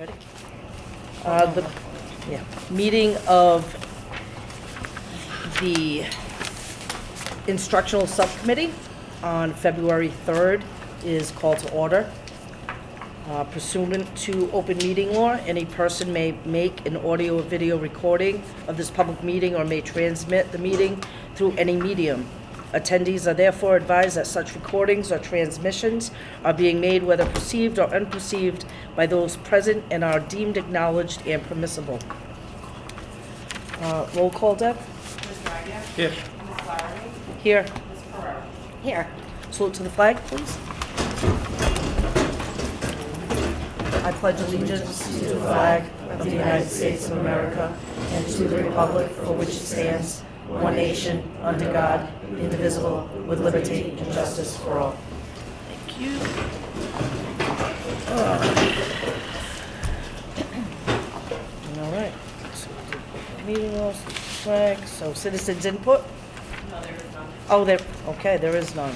Ready? The meeting of the Instructional Subcommittee on February 3rd is called to order. Pursuant to open meeting law, any person may make an audio or video recording of this public meeting or may transmit the meeting through any medium. Attendees are therefore advised that such recordings or transmissions are being made whether perceived or unperceived by those present and are deemed acknowledged and permissible. Roll call, Deb? Ms. Wagner? Here. Ms. Flaherty? Here. Ms. Ferraro? Here. Salute to the flag, please. I pledge allegiance to the flag of the United States of America and to the republic for which it stands, one nation, under God, indivisible, with liberty and justice for all. Thank you. All right. So, meeting laws, flag. So, citizens' input? No, there is none. Oh, there is none.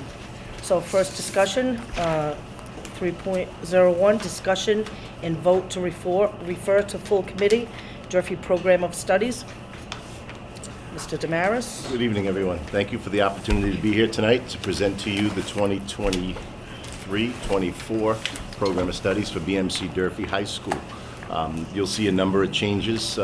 So first discussion, 3.01, discussion and vote to refer to full committee, Durfee Program of Studies. Mr. Damaris? Good evening, everyone. Thank you for the opportunity to be here tonight to present to you the 2023-24 Program of Studies for BMC Durfee High School. You'll see a number of changes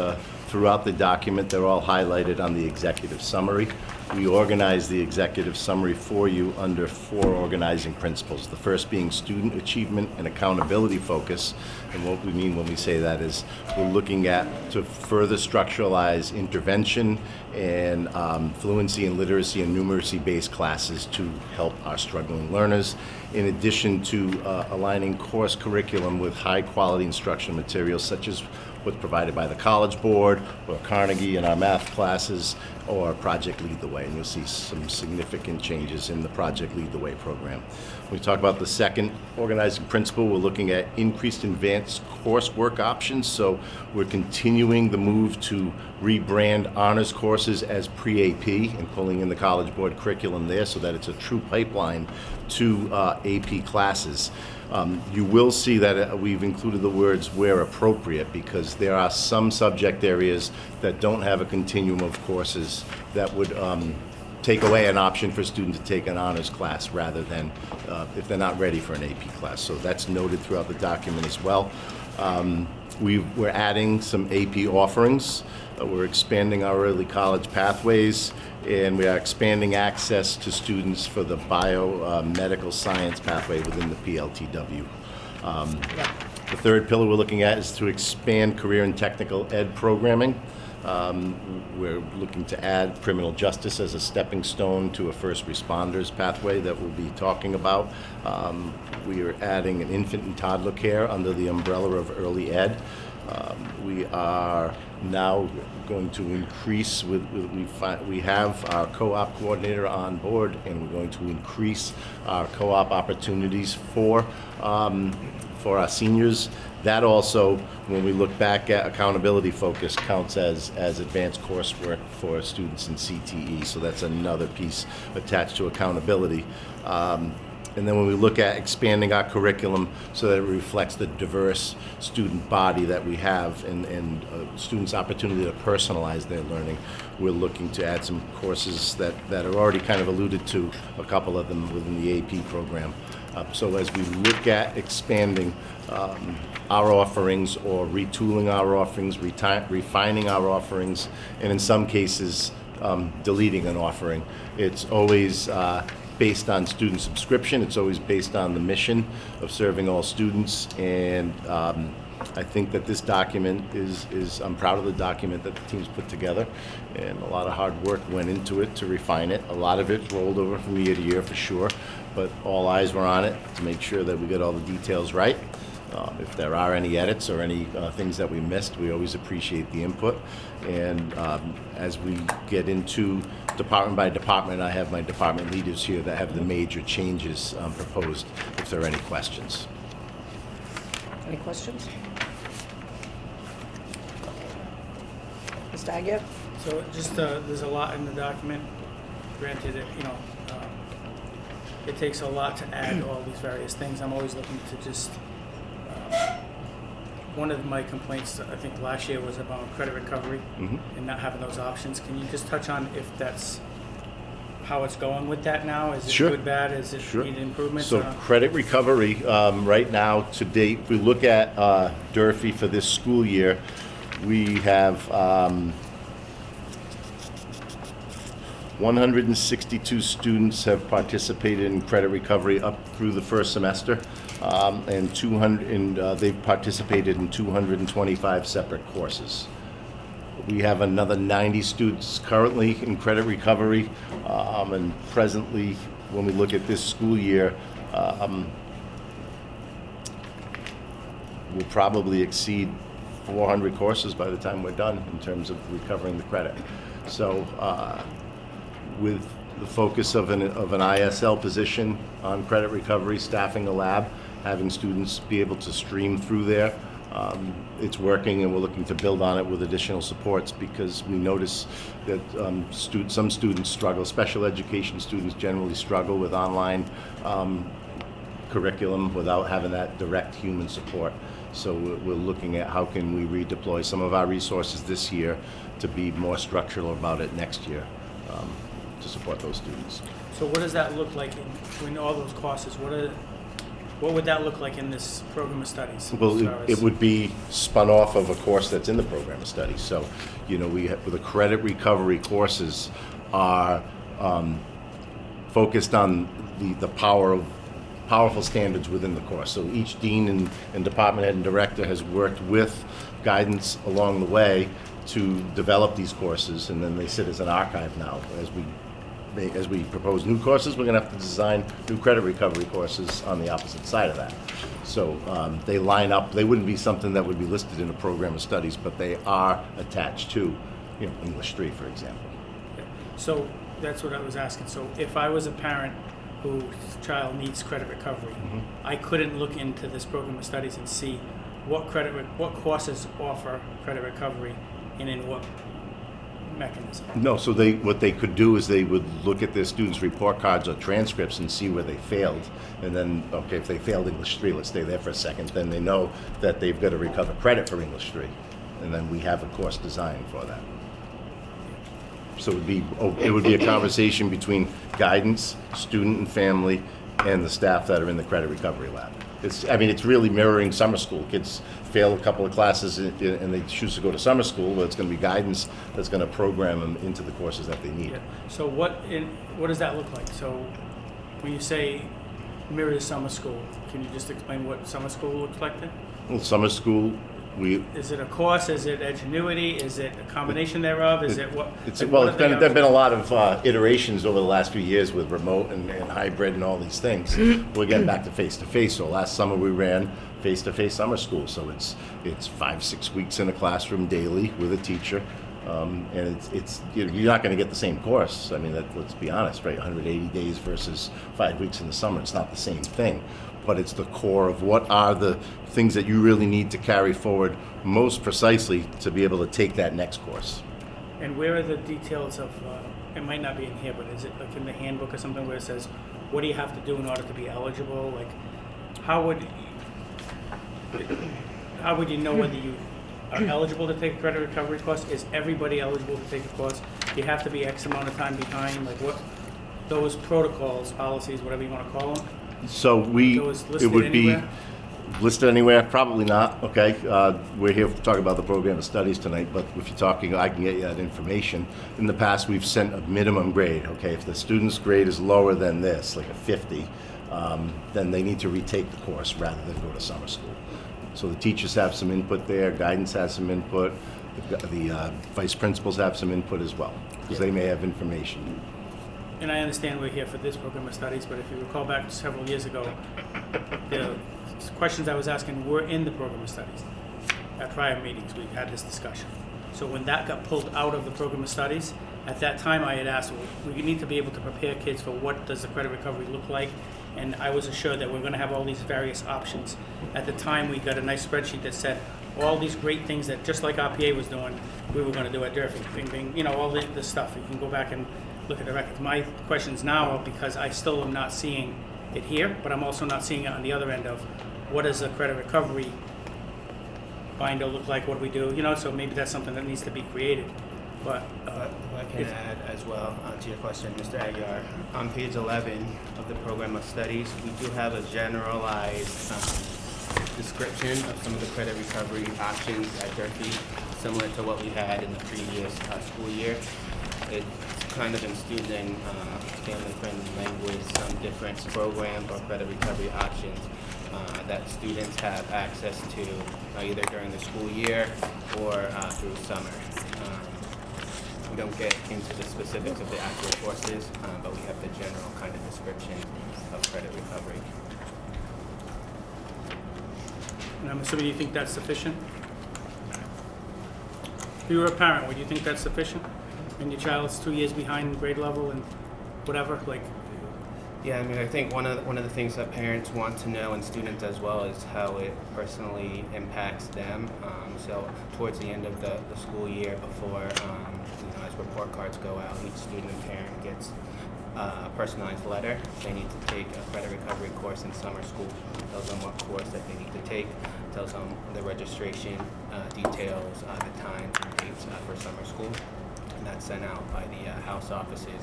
throughout the document. They're all highlighted on the executive summary. We organize the executive summary for you under 4 organizing principles. The first being student achievement and accountability focus. And what we mean when we say that is we're looking at to further structuralize intervention and fluency and literacy and numeracy-based classes to help our struggling learners, in addition to aligning course curriculum with high-quality instructional materials such as what's provided by the College Board or Carnegie in our math classes or Project Lead the Way. And you'll see some significant changes in the Project Lead the Way program. When we talk about the second organizing principle, we're looking at increased advanced coursework options. So we're continuing the move to rebrand honors courses as pre-AP and pulling in the College Board curriculum there so that it's a true pipeline to AP classes. You will see that we've included the words where appropriate because there are some subject areas that don't have a continuum of courses that would take away an option for a student to take an honors class rather than if they're not ready for an AP class. So that's noted throughout the document as well. We're adding some AP offerings. We're expanding our early college pathways, and we are expanding access to students for the biomedical science pathway within the PLTW. The third pillar we're looking at is to expand career and technical ed programming. We're looking to add criminal justice as a stepping stone to a first responders pathway that we'll be talking about. We are adding an infant and toddler care under the umbrella of early ed. We are now going to increase we have our co-op coordinator on board, and we're going to increase our co-op opportunities for our seniors. That also, when we look back at accountability focus, counts as advanced coursework for students in CTE. So that's another piece attached to accountability. And then when we look at expanding our curriculum so that it reflects the diverse student body that we have and students' opportunity to personalize their learning, we're looking to add some courses that are already kind of alluded to, a couple of them within the AP program. So as we look at expanding our offerings or retooling our offerings, refining our offerings, and in some cases deleting an offering, it's always based on student subscription. It's always based on the mission of serving all students, and I think that this document I'm proud of the document that the team's put together, and a lot of hard work went into it to refine it. A lot of it rolled over from year to year for sure, but all eyes were on it to make sure that we get all the details right. If there are any edits or any things that we missed, we always appreciate the input. And as we get into department by department, I have my department leaders here that have the major changes proposed if there are any questions. Any questions? Mr. Aguirre? So just, there's a lot in the document. Granted, it takes a lot to add all these various things. I'm always looking to just one of my complaints, I think last year, was about credit recovery Mhm. and not having those options. Can you just touch on if that's how it's going with that now? Is it Sure. good, bad? Is it Sure. need improvements? So credit recovery, right now, to date, if we look at Durfee for this school year, we have 162 students have participated in credit recovery up through the first semester, and 200, and they've participated in 225 separate courses. We have another 90 students currently in credit recovery, and presently, when we look at this school year, we'll probably exceed 400 courses by the time we're done in terms of recovering the credit. So, with the focus of an ISL position on credit recovery, staffing a lab, having students be able to stream through there, it's working, and we're looking to build on it with additional supports, because we notice that some students struggle. Special education students generally struggle with online curriculum without having that direct human support. So we're looking at how can we redeploy some of our resources this year to be more structural about it next year, to support those students. So what does that look like in all those courses? What would that look like in this program of studies? Well, as far it as- would be spun off of a course that's in the program of studies. So, we have, the credit recovery courses are focused on the powerful standards within the course. So each dean and department head and director has worked with guidance along the way to develop these courses, and then they sit as an archive now. As we propose new courses, we're going to have to design new credit recovery courses on the opposite side of that. So they line up. They wouldn't be something that would be listed in a program of studies, but they are attached to, English 3, for example. So that's what I was asking. So if I was a parent whose child needs credit recovery, I couldn't look into this program of studies and see what courses offer credit recovery and in what mechanism. No, so what they could do is they would look at their students' report cards or transcripts and see where they failed. And then, okay, if they failed English 3, let's stay there for a second, then they know that they've got to recover credit for English 3. And then we have a course designed for that. So it would be a conversation between guidance, student and family, and the staff that are in the credit recovery lab. It's really mirroring summer school. Kids fail a couple of classes and they choose to go to summer school, but it's going to be guidance that's going to program them into the courses that they need. Yeah. So what does that look like? So when you say mirrors summer school, can you just explain what summer school looks like then? Well, summer school, Is it a course? Is it Edgenuity? Is it a combination thereof? Is it what? there've been a lot of iterations over the last few years with remote and hybrid and all these things. We're getting back to face-to-face. So last summer we ran face-to-face summer school. So it's 5-6 weeks in a classroom daily with a teacher, and it's you're not going to get the same course. Let's be honest, right? 180 days versus 5 weeks in the summer. It's not the same thing. But it's the core of what are the things that you really need to carry forward most precisely to be able to take that next course. And where are the details of, it might not be in here, but is it like in the handbook or something where it says, what do you have to do in order to be eligible? Like, how would you know whether you are eligible to take a credit recovery course? Is everybody eligible to take a course? Do you have to be X amount of time behind? Like what, those protocols, policies, whatever you want to call them? So Those it listed would anywhere? be listed anywhere? Probably not, okay? We're here to talk about the program of studies tonight, but if you're talking, I can get you that information. In the past, we've sent a minimum grade, okay? If the student's grade is lower than this, like a 50, then they need to retake the course rather than go to summer school. So the teachers have some input there, guidance has some input, the vice principals have some input as well, because they may have information. And I understand we're here for this program of studies, but if you recall back several years ago, the questions I was asking were in the program of studies. At prior meetings, we had this discussion. So when that got pulled out of the program of studies, at that time I had asked, well, we need to be able to prepare kids for what does the credit recovery look like, and I was assured that we're going to have all these various options. At the time, we got a nice spreadsheet that said all these great things that, just like RPA was doing, we were going to do at Durfee, bing, bing, all this stuff. You can go back and look at the records. My questions now are because I still am not seeing it here, but I'm also not seeing it on the other end of what is a credit recovery binder look like? What do we do? You know, so maybe that's something that needs to be created. But If I can if- add as well to your question, Mr. Aguiar. On page 11 of the program of studies, we do have a generalized description of some of the credit recovery options at Durfee, similar to what we had in the previous school year. It's kind of in student family-friendly language, some different programs or credit recovery options that students have access to either during the school year or through summer. We don't get into the specifics of the actual courses, but we have the general kind of description of credit recovery. And I'm assuming you think that's sufficient? If you were a parent, would you think that's sufficient? And your child's 2 years behind grade level and whatever, like, Yeah, I mean, I think one of the things that parents want to know, and students as well, is how it personally impacts them. So towards the end of the school year, before as report cards go out, each student and parent gets a personalized letter. They need to take a credit recovery course in summer school. It tells them what course that they need to take. It tells them the registration details, the times and dates for summer school. And that's sent out by the house offices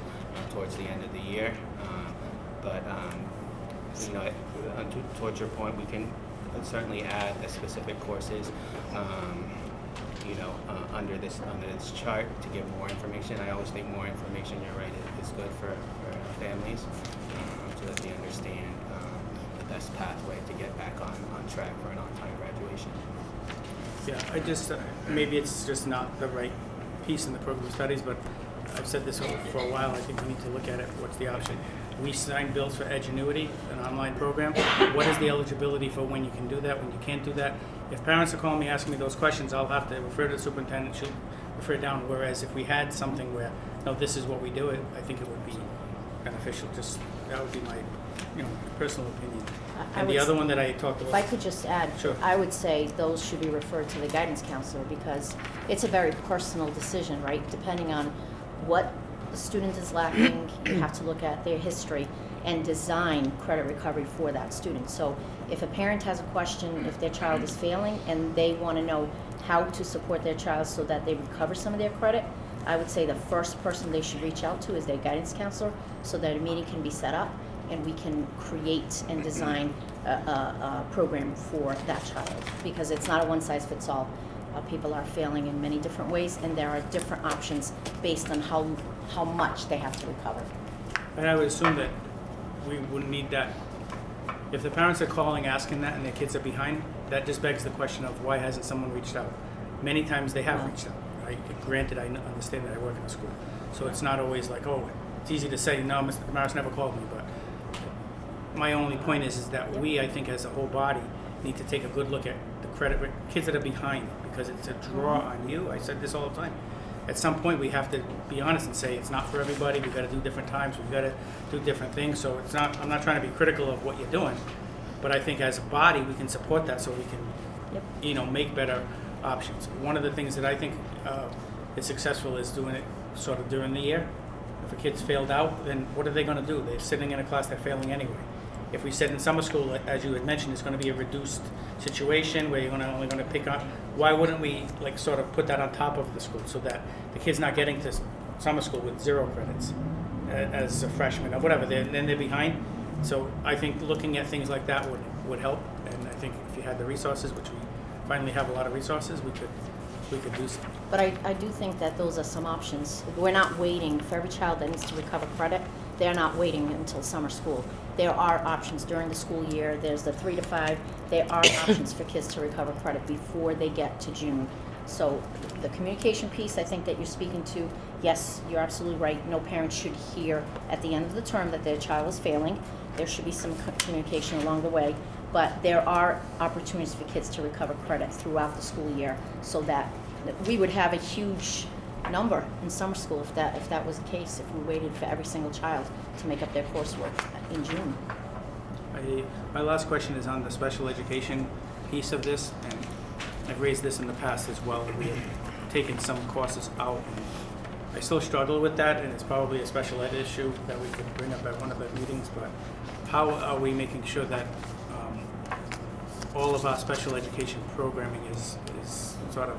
towards the end of the year. But towards your point, we can certainly add the specific courses, under this chart to give more information. I always think more information, you're right, is good for families, so that they understand the best pathway to get back on track for an on-time graduation. yeah, I just, maybe it's just not the right piece in the program of studies, but I've said this for a while. I think we need to look at it. What's the option? We sign bills for Edgenuity, an online program. What is the eligibility for when you can do that, when you can't do that? If parents are calling me asking me those questions, I'll have to refer to the superintendent, she'll refer it down. Whereas if we had something where, no, this is what we do, I think it would be beneficial. Just, that would be my, personal opinion. I And would the other s- one that I talked If I about, could just add, Sure. I would say those should be referred to the guidance counselor because it's a very personal decision, right? Depending on what the student is lacking, you have to look at their history and design credit recovery for that student. So if a parent has a question, if their child is failing and they want to know how to support their child so that they recover some of their credit, I would say the first person they should reach out to is their guidance counselor so that a meeting can be set up and we can create and design a program for that child, because it's not a one-size-fits-all. People are failing in many different ways, and there are different options based on how much they have to recover. and I would assume that we wouldn't need that. If the parents are calling asking that and their kids are behind, that just begs the question of why hasn't someone reached out? Many times they have reached out, right? Granted, I understand that I work in a school, so it's not always like, oh, it's easy to say, no, Mr. Damaris never called me, but my only point is that we, I think, as a whole body, need to take a good look at the credit kids that are behind, because it's a draw on you. I said this all the time. At some point, we have to be honest and say it's not for everybody. We've got to do different times. We've got to do different things. So it's not. I'm not trying to be critical of what you're doing, but I think as a body, we can support that so we can, Yep. make better options. One of the things that I think is successful is doing it sort of during the year. If a kid's failed out, then what are they going to do? They're sitting in a class, they're failing anyway. If we said in summer school, as you had mentioned, it's going to be a reduced situation where you're only going to pick up, why wouldn't we sort of put that on top of the school so that the kid's not getting to summer school with 0 credits as a freshman or whatever, then they're behind. So I think looking at things like that would help, and I think if you had the resources, which we finally have a lot of resources, we could do so. But I do think that those are some options. We're not waiting for every child that needs to recover credit. They're not waiting until summer school. There are options during the school year. There's the 3 to 5. There are options for kids to recover credit before they get to June. So the communication piece, I think that you're speaking to, yes, you're absolutely right. No parent should hear at the end of the term that their child is failing. There should be some communication along the way. But there are opportunities for kids to recover credit throughout the school year, so that we would have a huge number in summer school if that was the case, if we waited for every single child to make up their coursework in June. My last question is on the special education piece of this, and I've raised this in the past as well. We have taken some courses out, and I still struggle with that, and it's probably a special ed issue that we could bring up at one of the meetings, but how are we making sure that all of our special education programming is sort of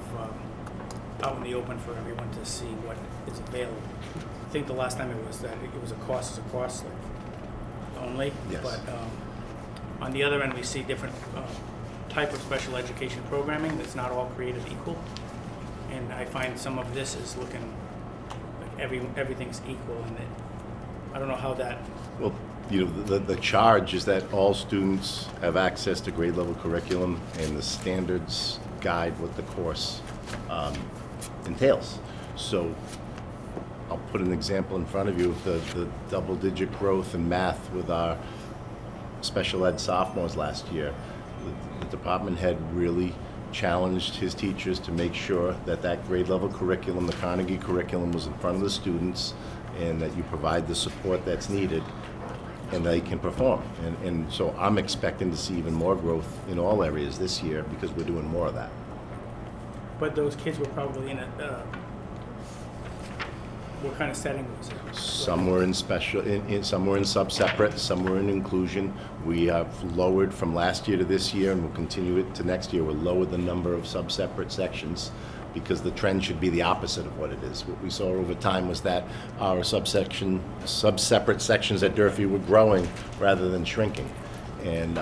out in the open for everyone to see what is available. I think the last time it was that it was a cost like, only. Yes. But on the other end, we see different type of special education programming that's not all created equal. And I find some of this is looking like everything's equal, and I don't know how that. Well, you know, the charge is that all students have access to grade level curriculum, and the standards guide what the course entails. So I'll put an example in front of you of the double-digit growth in math with our special ed sophomores last year. The department head really challenged his teachers to make sure that that grade level curriculum, the Carnegie curriculum, was in front of the students, and that you provide the support that's needed and they can perform. And so I'm expecting to see even more growth in all areas this year because we're doing more of that. But those kids were probably in what kind of setting was it? Some were in special, some were in sub-separate, some were in inclusion. We have lowered from last year to this year, and we'll continue it to next year. We'll lower the number of sub-separate sections because the trend should be the opposite of what it is. What we saw over time was that our sub-separate sections at Durfee were growing rather than shrinking. And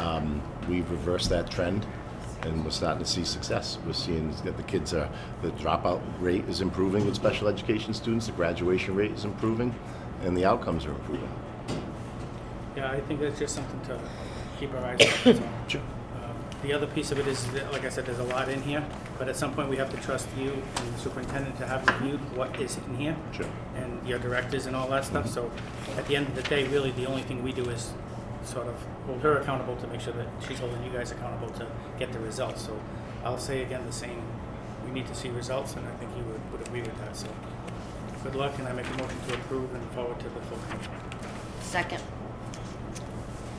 we've reversed that trend, and we're starting to see success. We're seeing that the kids the dropout rate is improving with special education students, the graduation rate is improving, and the outcomes are improving. Yeah, I think that's just something to keep our eyes on. So, Sure. the other piece of it is, that, like I said, there's a lot in here, but at some point we have to trust you and the superintendent to have reviewed what is in here. Sure. And your directors and all that stuff. So at the end of the day, really the only thing we do is sort of hold her accountable to make sure that she's holding you guys accountable to get the results. So I'll say again the same, we need to see results, and I think you would agree with that. So good luck, and I make a motion to approve and forward to the full committee. Second.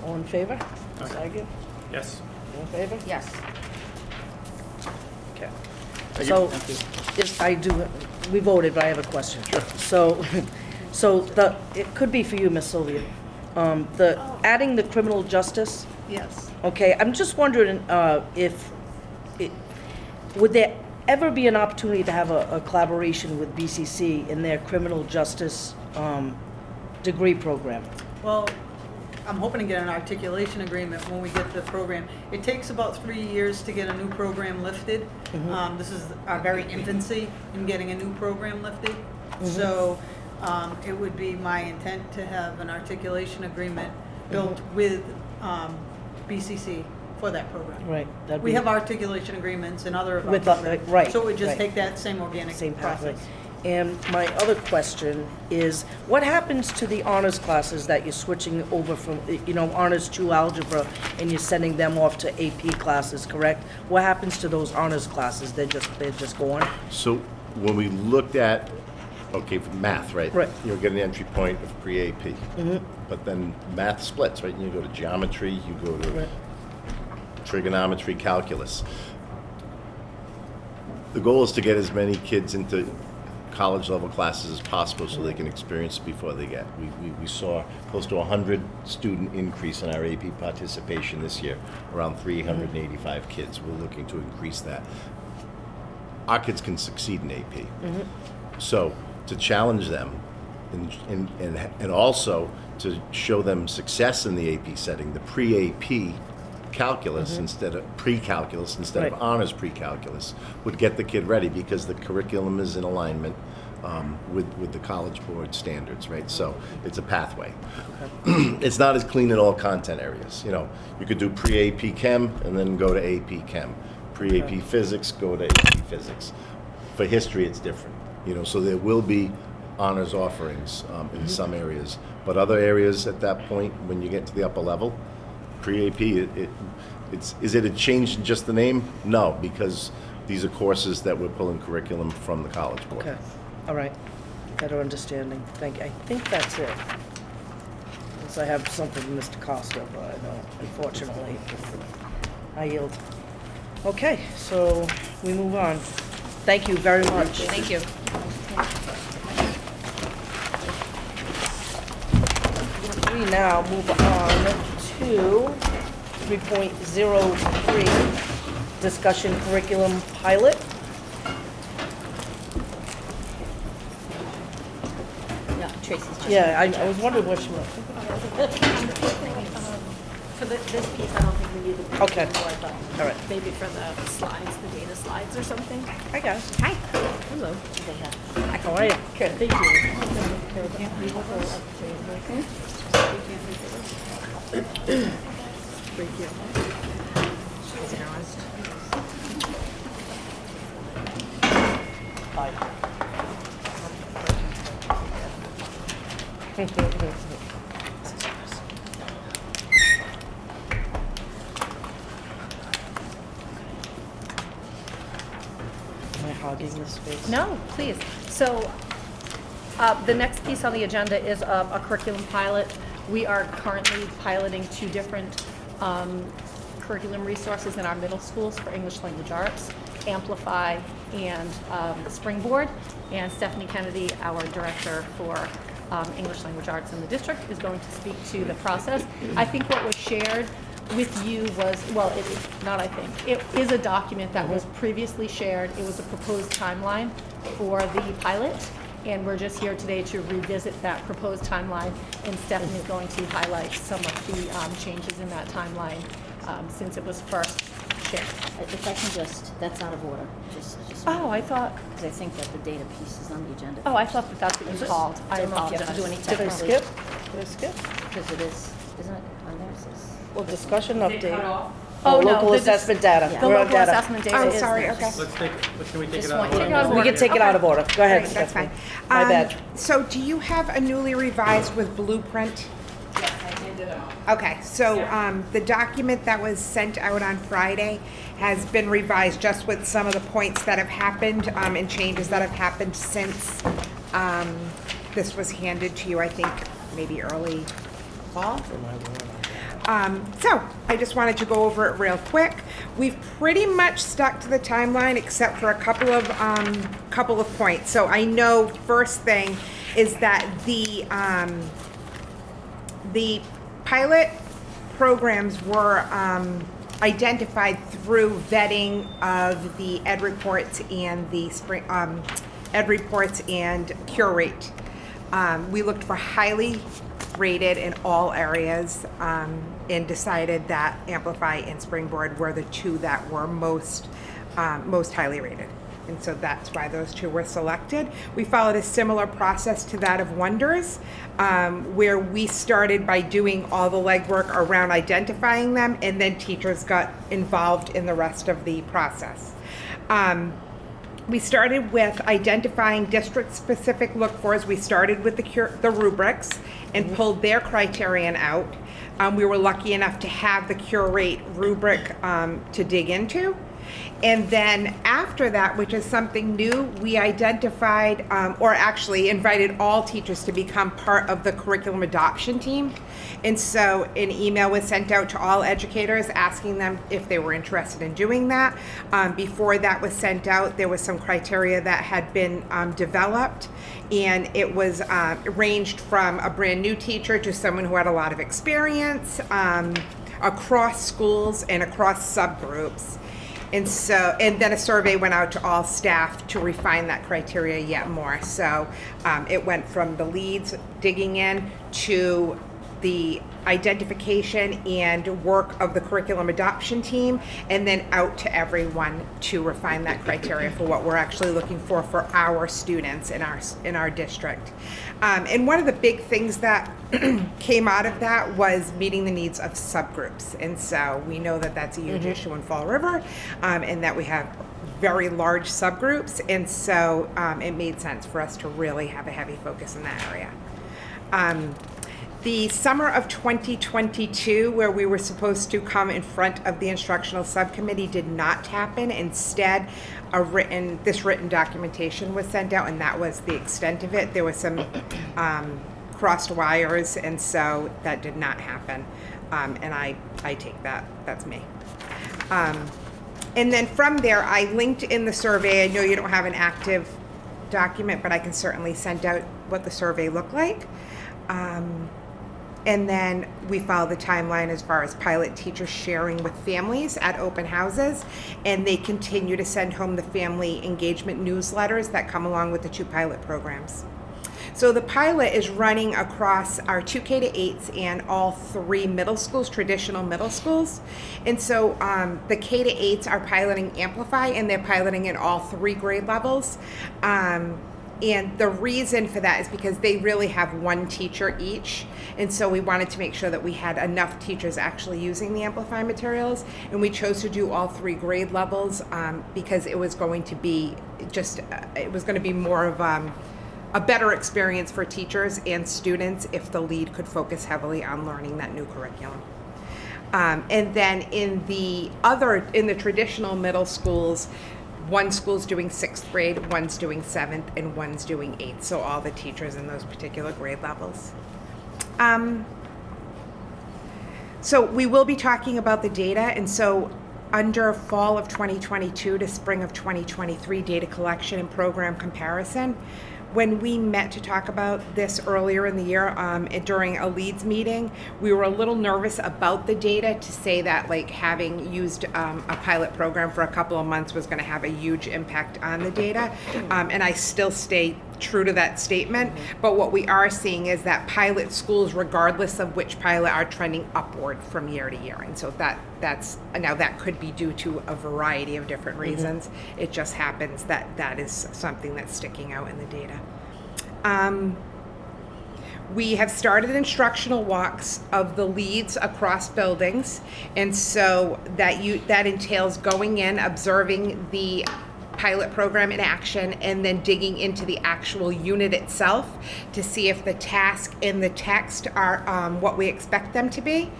All in favor? Okay. Second? Yes. All in favor? Yes. Okay. Thank So, you. Thank you. yes, I do, we voted, but I have a question. Sure. So it could be for you, Miss Sylvia. Adding the criminal justice, Yes. okay, I'm just wondering would there ever be an opportunity to have a collaboration with BCC in their criminal justice degree program? Well, I'm hoping to get an articulation agreement when we get the program. It takes about 3 years to get a new program lifted. This is our very infancy in getting a new program lifted. So it would be my intent to have an articulation agreement built with BCC for that program. Right. that'd We be- have articulation agreements in other of our With, programs. right, So it would just right. take that same organic Same pathway. process. And my other question is, what happens to the honors classes that you're switching over from, honors to algebra, and you're sending them off to AP classes, correct? What happens to those honors classes? They're just gone? So when we looked at, okay, for math, right? Right. You'll get an entry point of pre-AP. But then math splits, right? You go to geometry, you go to Right. trigonometry, calculus. The goal is to get as many kids into college level classes as possible so they can experience it before they get. We saw close to 100 student increase in our AP participation this year, around 385 kids. We're looking to increase that. Our kids can succeed in AP. So to challenge them and also to show them success in the AP setting, the pre-AP calculus instead of pre-calculus instead of Right. honors pre-calculus would get the kid ready because the curriculum is in alignment with the College Board standards, right? So it's a pathway. It's not as clean in all content areas. You could do pre-AP Chem and then go to AP Chem. Pre-AP Physics, go to AP Physics. For history, it's different. So there will be honors offerings in some areas, but other areas at that point, when you get to the upper level, pre-AP, is it a change in just the name? No, because these are courses that we're pulling curriculum from the College Board. Okay, all right. Better understanding. I think that's it. Unless I have something from Mr. Costa, but I don't, unfortunately. I yield. Okay, so we move on. Thank you very much. Thank you. We now move on to 3.03, discussion curriculum pilot. Yeah, Tracy's just. Yeah, I was wondering what she meant. For this piece, I don't think we need the. Okay. But All right. maybe for the slides, the data slides or something. I got it. Hi. Hello. How are you? Good, thank you. Bye. Am I hogging this space? No, please. So, the next piece on the agenda is a curriculum pilot. We are currently piloting 2 different curriculum resources in our middle schools for English language arts, Amplify and Springboard. And Stephanie Kennedy, our director for English language arts in the district, is going to speak to the process. I think what was shared with you was, well, it is not, I think, it is a document that was previously shared. It was a proposed timeline for the pilot, and we're just here today to revisit that proposed timeline, and Stephanie's going to highlight some of the changes in that timeline since it was first shared. If I can just, that's out of order, just. Oh, I thought, Because I think that the data piece is on the agenda. oh, I thought that that's what you called. I Don't know if you have to do any apologize. Did I technical. skip? Did I skip? Because it is, isn't it on there, it says. Well, discussion Is it cut update. off? Oh, no, Local the dis- assessment data. Yeah. The We're on local data. assessment data Oh, is sorry, there. okay. Let's take, can we take Just it out want of you to order? Take it out of We can take it out of order. Go ahead, That's Stephanie. fine. My bad. So do you have a newly revised with blueprint? Yes, I handed them out. Okay, so Yeah. the document that was sent out on Friday has been revised just with some of the points that have happened and changes that have happened since this was handed to you, I think, maybe early fall. So I just wanted to go over it real quick. We've pretty much stuck to the timeline except for a couple of points. So I know first thing is that the pilot programs were identified through vetting of the ed reports and the ed reports and cure rate. We looked for highly rated in all areas and decided that Amplify and Springboard were the 2 that were most highly rated. And so that's why those 2 were selected. We followed a similar process to that of Wonders, where we started by doing all the legwork around identifying them, and then teachers got involved in the rest of the process. We started with identifying district-specific look-fors. We started with the rubrics and pulled their criterion out. We were lucky enough to have the cure rate rubric to dig into. And then after that, which is something new, we identified, or actually invited all teachers to become part of the curriculum adoption team. And so an email was sent out to all educators asking them if they were interested in doing that. Before that was sent out, there was some criteria that had been developed, and it was ranged from a brand new teacher to someone who had a lot of experience across schools and across subgroups. And then a survey went out to all staff to refine that criteria yet more. So it went from the leads digging in to the identification and work of the curriculum adoption team, and then out to everyone to refine that criteria for what we're actually looking for our students in our district. And one of the big things that came out of that was meeting the needs of subgroups. And so we know that that's a huge issue in Fall River, and that we have very large subgroups. And so it made sense for us to really have a heavy focus in that area. The summer of 2022, where we were supposed to come in front of the instructional subcommittee, did not happen. Instead, this written documentation was sent out, and that was the extent of it. There was some crossed wires, and so that did not happen. And I take that. That's me. And then from there, I linked in the survey. I know you don't have an active document, but I can certainly send out what the survey looked like. And then we follow the timeline as far as pilot teachers sharing with families at open houses. And they continue to send home the family engagement newsletters that come along with the 2 pilot programs. So the pilot is running across our 2 K-8s and all 3 middle schools, traditional middle schools. And so the K-8s are piloting Amplify, and they're piloting in all 3 grade levels. And the reason for that is because they really have 1 teacher each. And so we wanted to make sure that we had enough teachers actually using the Amplify materials. And we chose to do all 3 grade levels because it was going to be more of a better experience for teachers and students if the lead could focus heavily on learning that new curriculum. And then in the traditional middle schools, 1 school's doing 6th grade, 1's doing 7th, and 1's doing 8th. So all the teachers in those particular grade levels. So we will be talking about the data, and so under fall of 2022 to spring of 2023 data collection and program comparison, when we met to talk about this earlier in the year during a leads meeting, we were a little nervous about the data to say that like having used a pilot program for a couple of months was going to have a huge impact on the data. And I still stay true to that statement. But what we are seeing is that pilot schools, regardless of which pilot, are trending upward from year to year. And so that could be due to a variety of different reasons. It just happens that that is something that's sticking out in the data. We have started instructional walks of the leads across buildings, and so that entails going in, observing the pilot program in action, and then digging into the actual unit itself to see if the task and the text are what we expect them to be.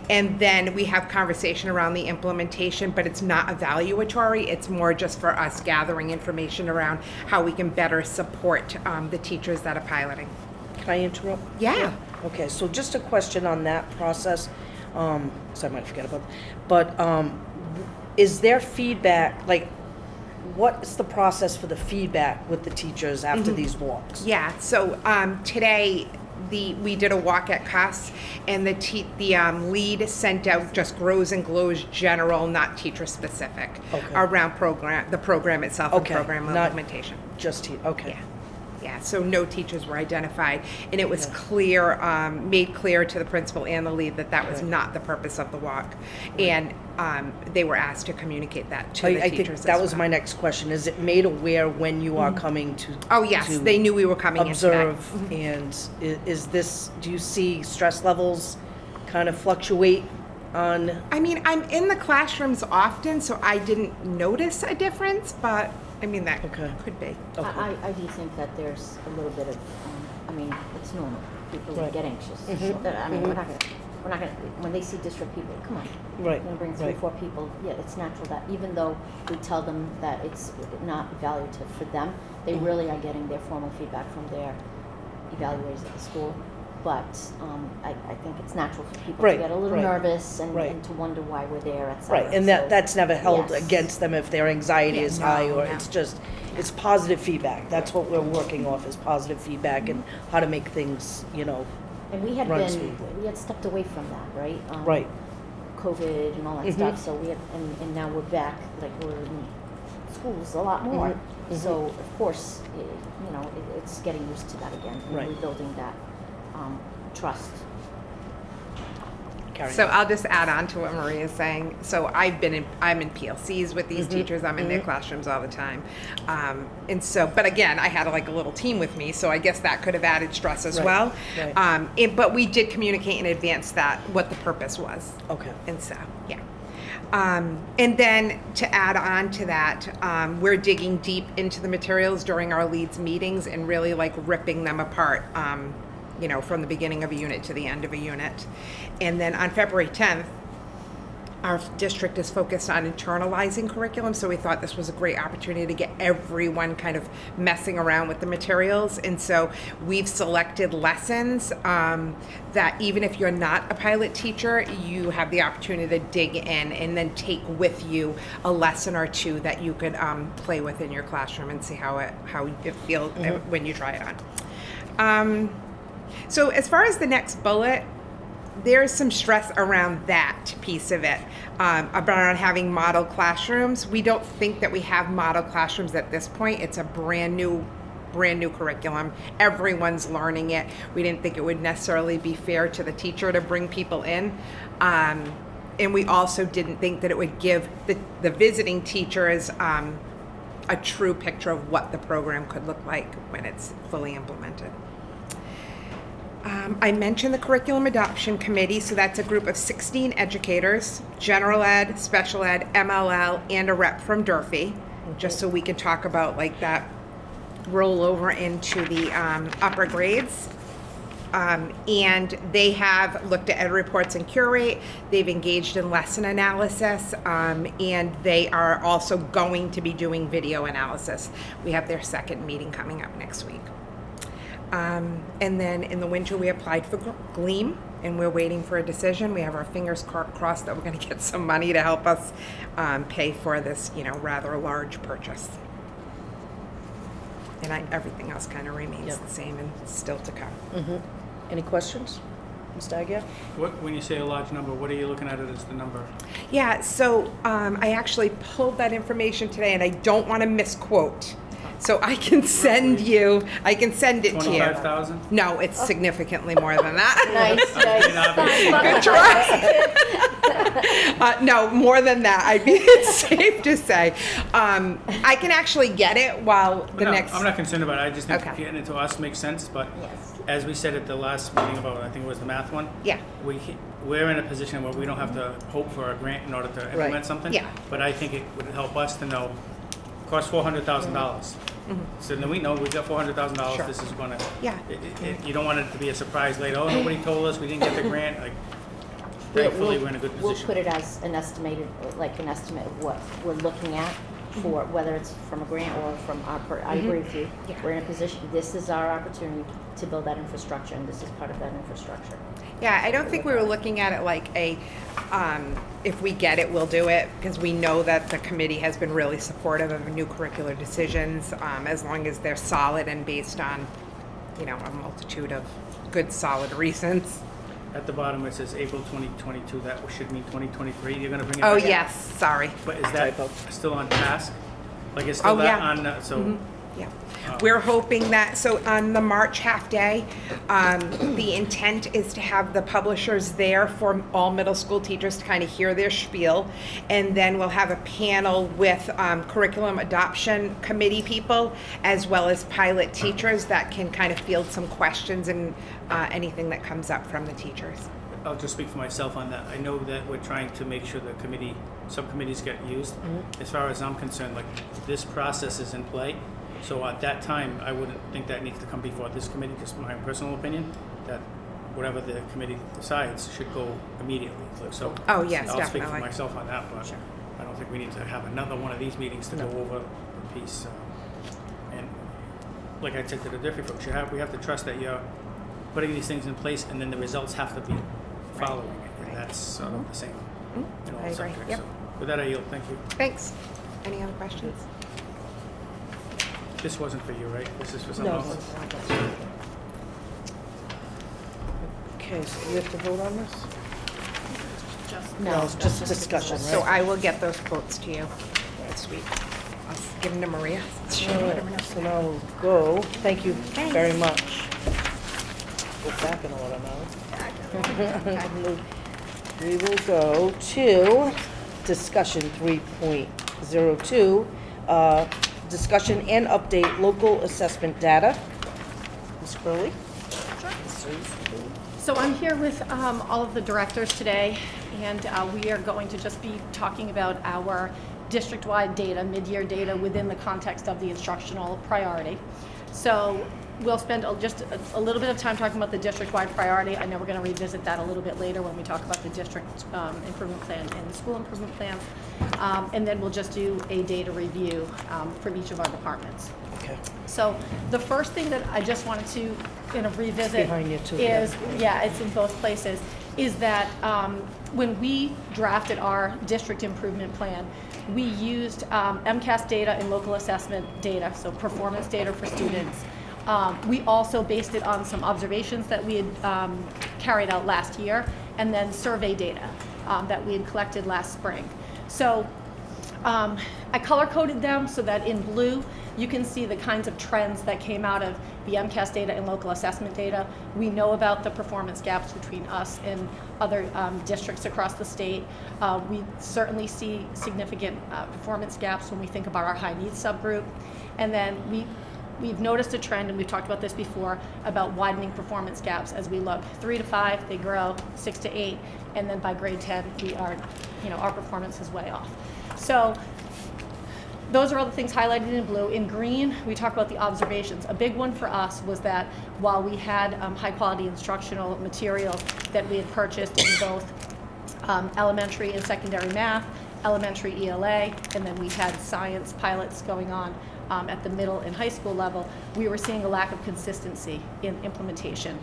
And then we have conversation around the implementation, but it's not evaluatory. It's more just for us gathering information around how we can better support the teachers that are piloting. Can I interrupt? Yeah. Okay, so just a question on that process, so I might forget about, but is there feedback, like, what's the process for the feedback with the teachers after these walks? Yeah, so today we did a walk at CUS, and the lead sent out just grows and glows general, not teacher specific, around the program itself and program not implementation. Just okay. Yeah, so no teachers were identified, and it was clear, made clear to the principal and the lead that was not the purpose of the walk, and they were asked to communicate that to the I teachers. think that was my next question. Is it made aware when you are coming to? Oh yes, to they knew we were coming observe, in today. and is this? Do you see stress levels kind of fluctuate on? I mean, I'm in the classrooms often, so I didn't notice a difference, but I mean, that could be. Okay. I do think that there's a little bit of, I mean, it's normal. People Right. get anxious. So that, I mean, we're not gonna, when they see district people, come on. Right. We're gonna bring 3 or 4 people. Yeah, it's natural that even though we tell them that it's not evaluative for them, they really are getting their formal feedback from their evaluators at the school. But I think it's natural for people to get a little nervous and to wonder why we're there, et cetera. Right, and that's never held Yes. against them if their anxiety is high, or no. it's positive feedback. That's what we're working off, is positive feedback and how to make things, And we had run smoothly. we had stepped away from that, right? Right. COVID and all that stuff. So we had, and now we're back, like we're in schools a lot more. So of course, it's getting used to that again, and Right. rebuilding that trust. Carry So on. I'll just add on to what Maria is saying. So I'm in PLCs with these teachers. I'm in their classrooms all the time. And so, but again, I had like a little team with me, so I guess that could have added stress as Right, well. right. But we did communicate in advance what the purpose was. Okay. And so, yeah. And then to add on to that, we're digging deep into the materials during our leads meetings and really like ripping them apart, from the beginning of a unit to the end of a unit. And then on February 10th, our district is focused on internalizing curriculum, so we thought this was a great opportunity to get everyone kind of messing around with the materials. And so we've selected lessons that even if you're not a pilot teacher, you have the opportunity to dig in and then take with you a lesson or 2 that you could play with in your classroom and see how it feels when you try it on. So as far as the next bullet, there's some stress around that piece of it, about having model classrooms. We don't think that we have model classrooms at this point. It's a brand new curriculum. Everyone's learning it. We didn't think it would necessarily be fair to the teacher to bring people in. And we also didn't think that it would give the visiting teachers a true picture of what the program could look like when it's fully implemented. I mentioned the Curriculum Adoption Committee, so that's a group of 16 educators, general ed, special ed, MLL, and a rep from Durfee, just so we can talk about like that rollover into the upper grades. And they have looked at ed reports and curate, they've engaged in lesson analysis, and they are also going to be doing video analysis. We have their second meeting coming up next week. And then in the winter, we applied for Gleam, and we're waiting for a decision. We have our fingers crossed that we're going to get some money to help us pay for this, rather large purchase. And everything else kind of remains the same and still to come. Mm-hmm. Any questions? Mr. Aguirre? When you say a large number, what are you looking at it as the number? Yeah, so I actually pulled that information today, and I don't want to misquote. So I can send it to you. 25,000? No, it's significantly more than that. Nice. Good try. No, more than that. It's safe to say. I can actually get it while the next. I'm not concerned about it. I just think Okay. getting it to us makes sense. But Yes. as we said at the last meeting about, I think it was the math one. Yeah. We're in a position where we don't have to hope for a grant in order to implement Right. something. Yeah. But I think it would help us to know. Costs $400,000. So then we know we've got $400,000. Sure. This is going to. Yeah. You don't want it to be a surprise later. Oh, nobody told us. We didn't get the grant. Like, thankfully, we're in a good We'll position. put it as an estimate of what we're looking at for, whether it's from a grant or from I agree with you. Yeah. We're in a position, this is our opportunity to build that infrastructure, and this is part of that infrastructure. Yeah, I don't think we were looking at it like if we get it, we'll do it, because we know that the committee has been really supportive of new curricular decisions, as long as they're solid and based on, a multitude of good, solid reasons. At the bottom it says April 2022. That should mean 2023. You're going to bring it Oh, back? yes, sorry. But is that still on task? Like it's still Oh, that yeah. on, so. Yeah. Oh. We're hoping that, so on the March half day, the intent is to have the publishers there for all middle school teachers to kind of hear their spiel. And then we'll have a panel with curriculum adoption committee people, as well as pilot teachers that can kind of field some questions and anything that comes up from the teachers. I'll just speak for myself on that. I know that we're trying to make sure the subcommittees get used. As far as I'm concerned, like this process is in play. So at that time, I wouldn't think that needs to come before this committee, just my personal opinion, that whatever the committee decides should go immediately. So Oh, yes, I'll speak for definitely. myself on that, but I don't think we need to have another one of these meetings to go over the piece. And like I said to the Diffie folks, we have to trust that you're putting these things in place, and then the results have to be following it. And that's sort of the same in all I agree. subjects. Yep. So with that, I yield. Thank you. Thanks. Any other questions? This wasn't for you, right? This is for someone No. else? Okay, so we have to vote on this? No, it's just a discussion, So right? I will get those quotes to you this week. I'll give them to Maria. All right, so now we'll go, thank you very much. Go back in order now. We will go to discussion 3.02, discussion and update local assessment data. Ms. Curley? So I'm here with all of the directors today, and we are going to just be talking about our district-wide data, mid-year data within the context of the instructional priority. So we'll spend just a little bit of time talking about the district-wide priority. I know we're going to revisit that a little bit later when we talk about the district improvement plan and the school improvement plans. And then we'll just do a data review from each of our departments. Okay. So the first thing that I just wanted to kind of revisit Behind you too, is, yeah, it's in both places, is that when we drafted our district improvement plan, we used MCAS data and local assessment data, so performance data for students. We also based it on some observations that we had carried out last year, and then survey data that we had collected last spring. So I color-coded them so that in blue you can see the kinds of trends that came out of the MCAS data and local assessment data. We know about the performance gaps between us and other districts across the state. We certainly see significant performance gaps when we think about our high needs subgroup. And then we've noticed a trend, and we've talked about this before, about widening performance gaps as we look. 3 to 5, they grow, 6 to 8, and then by grade 10, our performance is way off. So those are all the things highlighted in blue. In green, we talk about the observations. A big one for us was that while we had high quality instructional materials that we had purchased in both elementary and secondary math, elementary ELA, and then we had science pilots going on at the middle and high school level, we were seeing a lack of consistency in implementation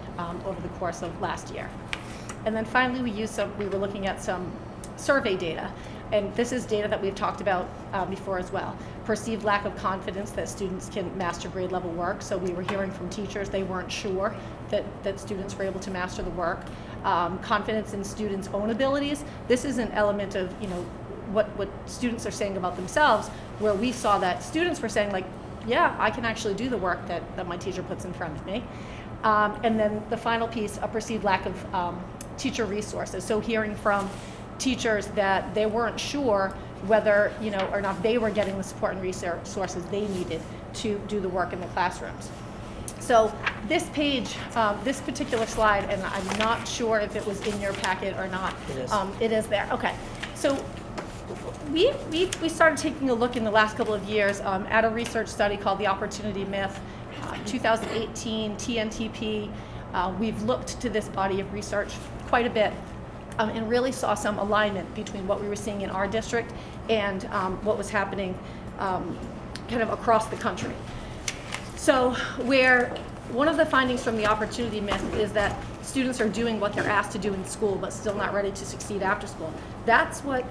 over the course of last year. And then finally, we were looking at some survey data. And this is data that we've talked about before as well. Perceived lack of confidence that students can master grade level work. So we were hearing from teachers they weren't sure that students were able to master the work. Confidence in students' own abilities. This is an element of what students are saying about themselves, where we saw that students were saying like, yeah, I can actually do the work that my teacher puts in front of me. And then the final piece, a perceived lack of teacher resources. So hearing from teachers that they weren't sure whether or not they were getting the support and resources they needed to do the work in the classrooms. So this page, this particular slide, and I'm not sure if it was in your packet or not. It is. It is there. Okay. So we started taking a look in the last couple of years at a research study called the Opportunity Myth, 2018 TNTP. We've looked to this body of research quite a bit. And really saw some alignment between what we were seeing in our district and what was happening kind of across the country. So where one of the findings from the Opportunity Myth is that students are doing what they're asked to do in school but still not ready to succeed after school. That's what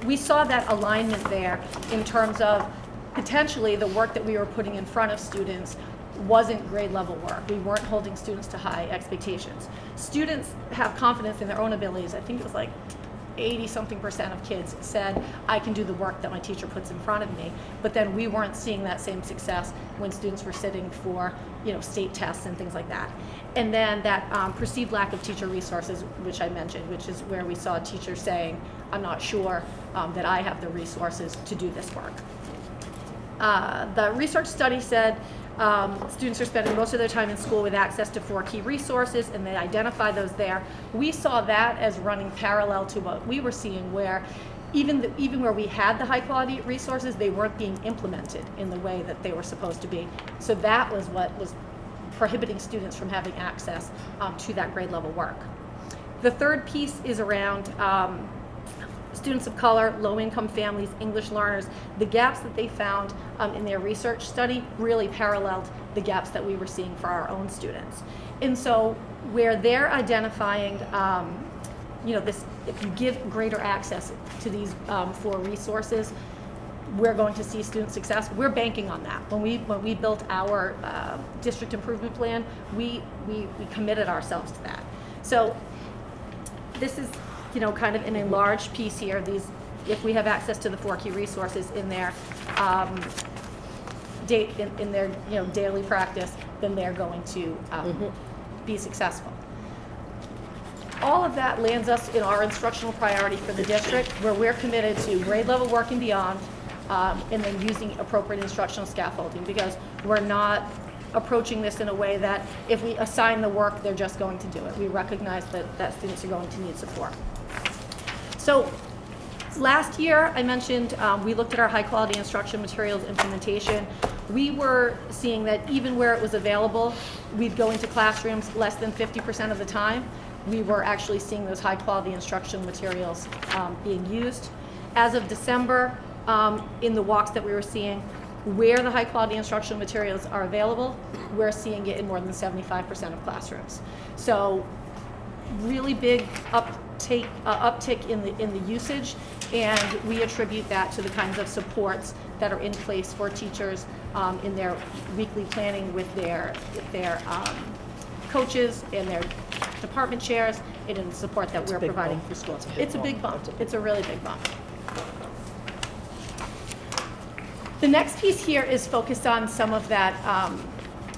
we saw, that alignment there in terms of potentially the work that we were putting in front of students wasn't grade level work. We weren't holding students to high expectations. Students have confidence in their own abilities. I think it was like 80-something% of kids said, I can do the work that my teacher puts in front of me. But then we weren't seeing that same success when students were sitting for state tests and things like that. And then that perceived lack of teacher resources, which I mentioned, which is where we saw teachers saying, I'm not sure that I have the resources to do this work. The research study said students are spending most of their time in school with access to 4 key resources, and they identify those there. We saw that as running parallel to what we were seeing, where even where we had the high quality resources, they weren't being implemented in the way that they were supposed to be. So that was what was prohibiting students from having access to that grade level work. The third piece is around students of color, low-income families, English learners. The gaps that they found in their research study really paralleled the gaps that we were seeing for our own students. And so where they're identifying, this, if you give greater access to these 4 resources, we're going to see student success. We're banking on that. When we built our district improvement plan, we committed ourselves to that. So this is kind of an enlarged piece here. If we have access to the 4 key resources in their daily practice, then they're going to be successful. All of that lands us in our instructional priority for the district, where we're committed to grade level work and beyond, and then using appropriate instructional scaffolding, because we're not approaching this in a way that if we assign the work, they're just going to do it. We recognize that students are going to need support. So last year, I mentioned we looked at our high quality instruction materials implementation. We were seeing that even where it was available, we'd go into classrooms less than 50% of the time. We were actually seeing those high quality instructional materials being used. As of December, in the walks that we were seeing, where the high quality instructional materials are available, we're seeing it in more than 75% of classrooms. So really big uptick in the usage, and we attribute that to the kinds of supports that are in place for teachers in their weekly planning with their coaches and their department chairs and in the support that we're big providing bump. for schools. That's a big It's a big bump. bump. That's a big It's a really big bump. The next piece here is focused on some of that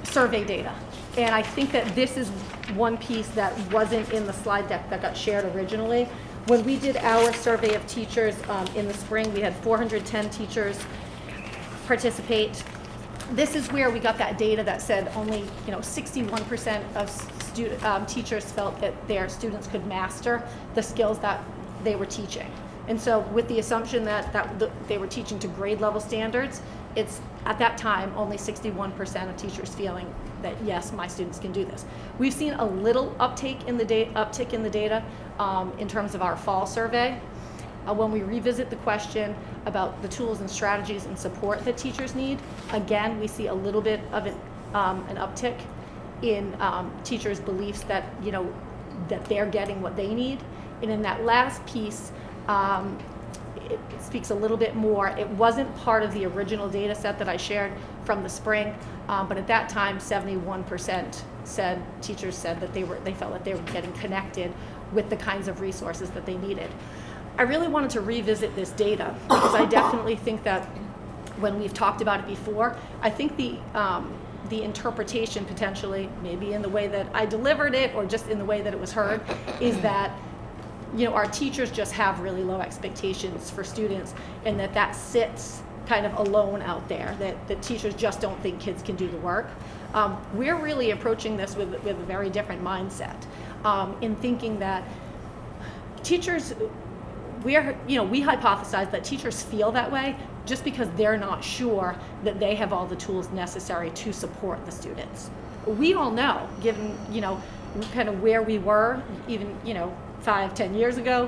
survey data. And I think that this is one piece that wasn't in the slide deck that got shared originally. When we did our survey of teachers in the spring, we had 410 teachers participate. This is where we got that data that said only 61% of teachers felt that their students could master the skills that they were teaching. And so with the assumption that they were teaching to grade level standards, it's at that time only 61% of teachers feeling that yes, my students can do this. We've seen a little uptick in the data in terms of our fall survey. When we revisit the question about the tools and strategies and support that teachers need, again, we see a little bit of an uptick in teachers' beliefs that that they're getting what they need. And in that last piece, it speaks a little bit more. It wasn't part of the original data set that I shared from the spring, but at that time, 71% teachers said that they felt that they were getting connected with the kinds of resources that they needed. I really wanted to revisit this data because I definitely think that when we've talked about it before, I think the interpretation potentially, maybe in the way that I delivered it or just in the way that it was heard, is that our teachers just have really low expectations for students, and that sits kind of alone out there, that teachers just don't think kids can do the work. We're really approaching this with a very different mindset in thinking that teachers, we hypothesize that teachers feel that way just because they're not sure that they have all the tools necessary to support the students. We all know, given kind of where we were even 5-10 years ago,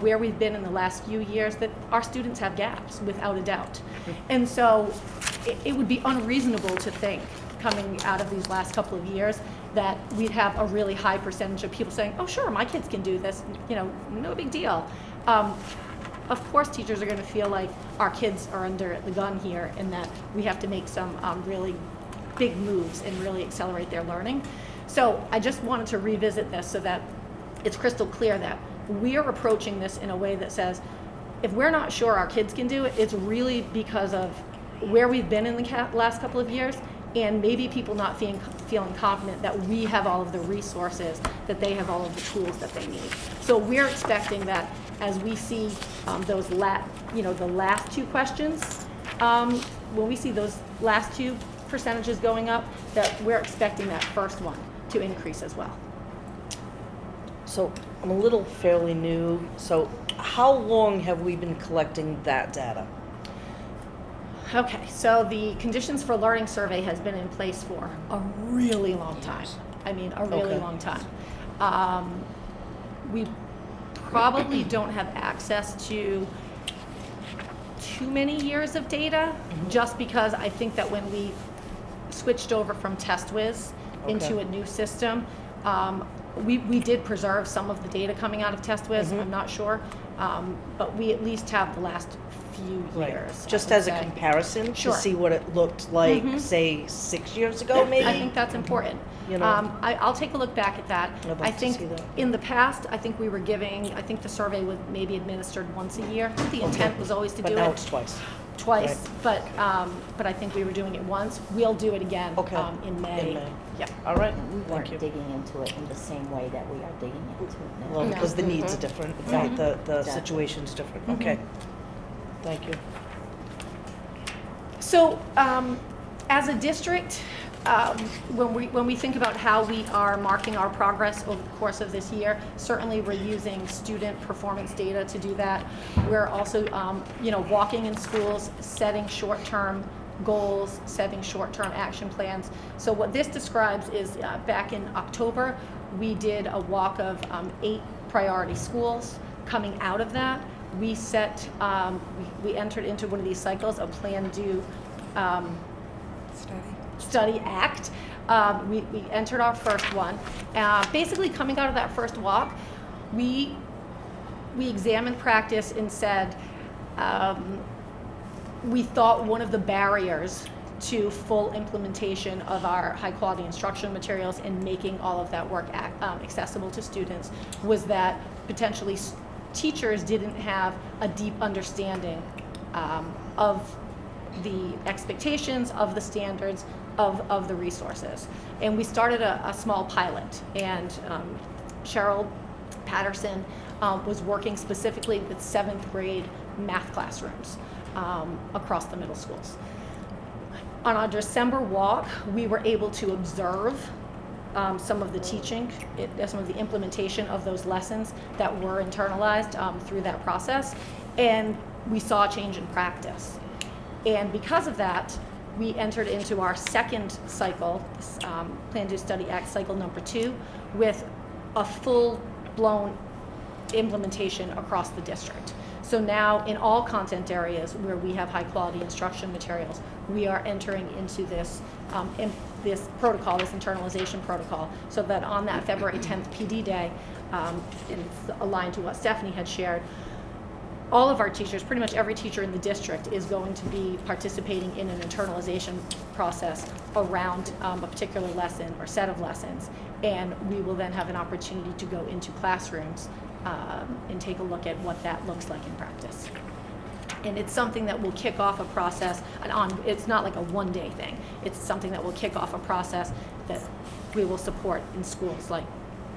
where we've been in the last few years, that our students have gaps without a doubt. And so it would be unreasonable to think, coming out of these last couple of years, that we'd have a really high percentage of people saying, oh sure, my kids can do this, no big deal. Of course teachers are going to feel like our kids are under the gun here and that we have to make some really big moves and really accelerate their learning. So I just wanted to revisit this so that it's crystal clear that we're approaching this in a way that says, if we're not sure our kids can do it, it's really because of where we've been in the last couple of years, and maybe people not feeling confident that we have all of the resources, that they have all of the tools that they need. So we're expecting that as we see the last two questions, when we see those last two percentages going up, that we're expecting that first one to increase as well. So I'm a little fairly new. So how long have we been collecting that data? Okay, so the Conditions for Learning survey has been in place for a really long time. I mean, a really Okay. long time. We probably don't have access to too many years of data, just because I think that when we switched over from TestWiz into a new system, we did preserve some of the data coming out of TestWiz. I'm not sure, but we at least have the last few years. Just I would as a say. comparison Sure. to see what it looked like, say 6 years ago, maybe. I think that's important. I'll take a look back at that. I'd like I to think see that. in the past, I think the survey was maybe administered once a year. The intent was always to But do now it it's twice. twice, but I think we were doing it once. We'll do it again in May. In May. Yeah. All right, We thank weren't you. digging into it in the same way that we are digging into it now. Well, No. because the needs are different, right, the Exactly. situation's different. Okay, thank you. So, as a district, when we think about how we are marking our progress over the course of this year, certainly we're using student performance data to do that. We're also, walking in schools, setting short-term goals, setting short-term action plans. So what this describes is back in October, we did a walk of 8 priority schools. Coming out of that, we set, we entered into one of these cycles of plan, do, study, act. We entered our first one. Basically coming out of that first walk, we examined practice and said, we thought one of the barriers to full implementation of our high-quality instructional materials and making all of that work accessible to students was that potentially teachers didn't have a deep understanding of the expectations, of the standards, of the resources. And we started a small pilot, and Cheryl Patterson was working specifically with 7th grade math classrooms across the middle schools. On our December walk, we were able to observe some of the teaching, some of the implementation of those lessons that were internalized through that process, and we saw a change in practice. And because of that, we entered into our second cycle, Plan, Do, Study, Act cycle number 2, with a full-blown implementation across the district. So now in all content areas where we have high-quality instruction materials, we are entering into this this protocol, this internalization protocol, so that on that February 10th PD day, and it's aligned to what Stephanie had shared, all of our teachers, pretty much every teacher in the district, is going to be participating in an internalization process around a particular lesson or set of lessons, and we will then have an opportunity to go into classrooms and take a look at what that looks like in practice. And it's something that will kick off a process, it's not like a one-day thing. It's something that will kick off a process that we will support in schools, like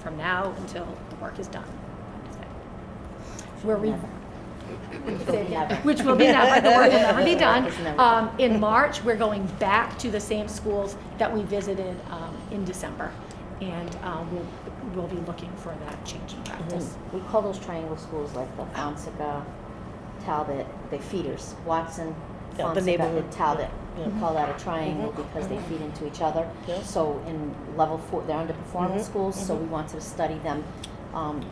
from now until the work is done, kind of thing. Where we, which will be never, the work will never be done. In March, we're going back to the same schools that we visited in December, and we'll be looking for that change in practice. We call those triangle schools like the Fonseca, Talbot, the feeders, Watson, Yeah, the Fonseca, neighborhood. and Talbot. Yeah. We call that a triangle because they feed into each other. Yeah. So in level 4, they're underperforming schools, so we wanted to study them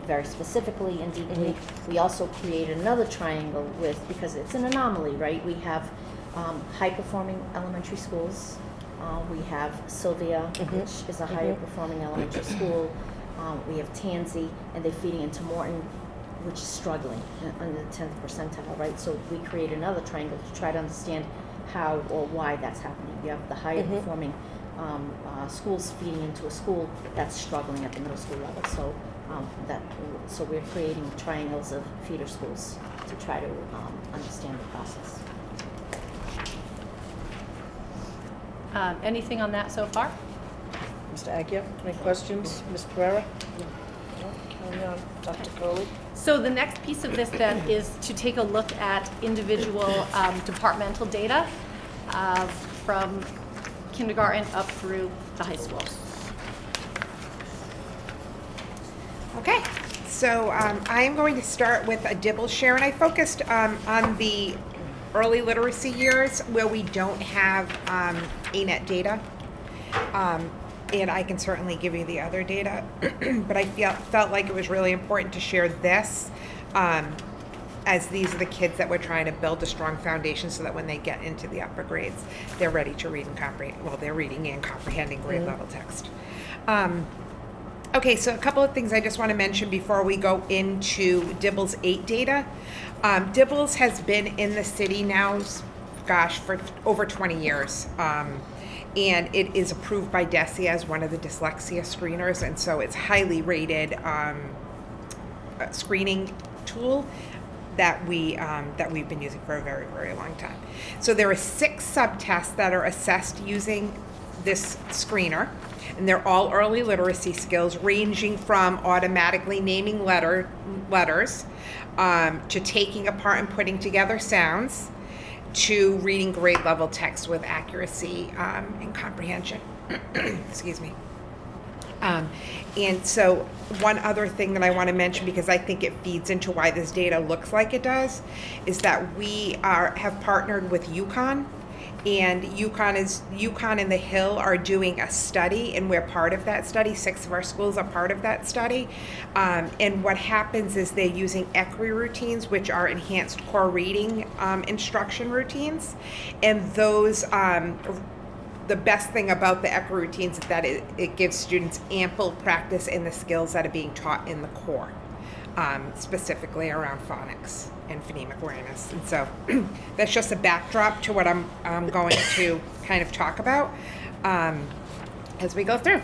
very specifically and deeply. We also created another triangle because it's an anomaly, right? We have high-performing elementary schools. We have Sylvia, which is a higher performing elementary school. We have Tansy, and they're feeding into Morton, which is struggling under the 10th percentile, right? So we create another triangle to try to understand how or why that's happening. You have the higher performing schools feeding into a school that's struggling at the middle school level. So we're creating triangles of feeder schools to try to understand the process. Anything on that so far? Mr. Agia, any questions? Ms. Pereira? No? Carry on. Dr. Curley? So the next piece of this then is to take a look at individual departmental data from kindergarten up through the high school. Okay, so I am going to start with a Dibble share, and I focused on the early literacy years where we don't have ANET data. And I can certainly give you the other data, but I felt like it was really important to share this, as these are the kids that we're trying to build a strong foundation so that when they get into the upper grades, they're ready to read and comprehend. Well, they're reading and comprehending grade level text. Okay, so a couple of things I just want to mention before we go into Dibble's 8 data. Dibble's has been in the city now, gosh, for over 20 years. And it is approved by DESE as one of the dyslexia screeners, and so it's highly rated screening tool that we've been using for a very, very long time. So there are 6 subtests that are assessed using this screener, and they're all early literacy skills, ranging from automatically naming letters to taking apart and putting together sounds, to reading grade level text with accuracy and comprehension. Excuse me. And so one other thing that I want to mention, because I think it feeds into why this data looks like it does, is that we have partnered with UConn, and UConn and the Hill are doing a study, and we're part of that study. 6 of our schools are part of that study. And what happens is they're using ECRI routines, which are enhanced core reading instruction routines. And those, the best thing about the ECRI routines is that it gives students ample practice in the skills that are being taught in the core, specifically around phonics and phonemic awareness. And so that's just a backdrop to what I'm going to kind of talk about as we go through.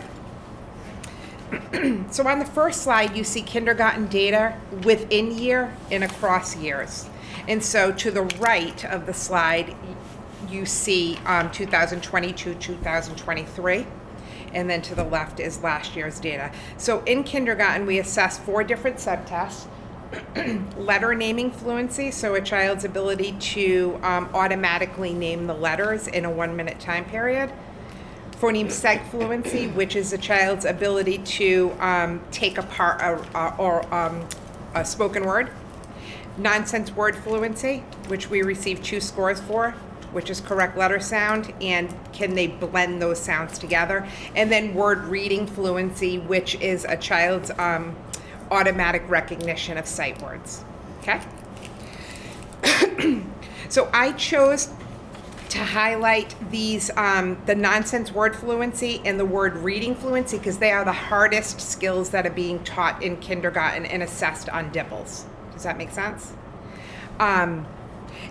So on the first slide, you see kindergarten data within year and across years. And so to the right of the slide, you see 2022, 2023. And then to the left is last year's data. So in kindergarten, we assess 4 different subtests. Letter naming fluency, so a child's ability to automatically name the letters in a 1-minute time period. Phoneme seg fluency, which is a child's ability to take apart a spoken word. Nonsense word fluency, which we receive 2 scores for, which is correct letter sound, and can they blend those sounds together. And then word reading fluency, which is a child's automatic recognition of sight words. Okay? So I chose to highlight these, the nonsense word fluency and the word reading fluency, because they are the hardest skills that are being taught in kindergarten and assessed on DIBELS. Does that make sense?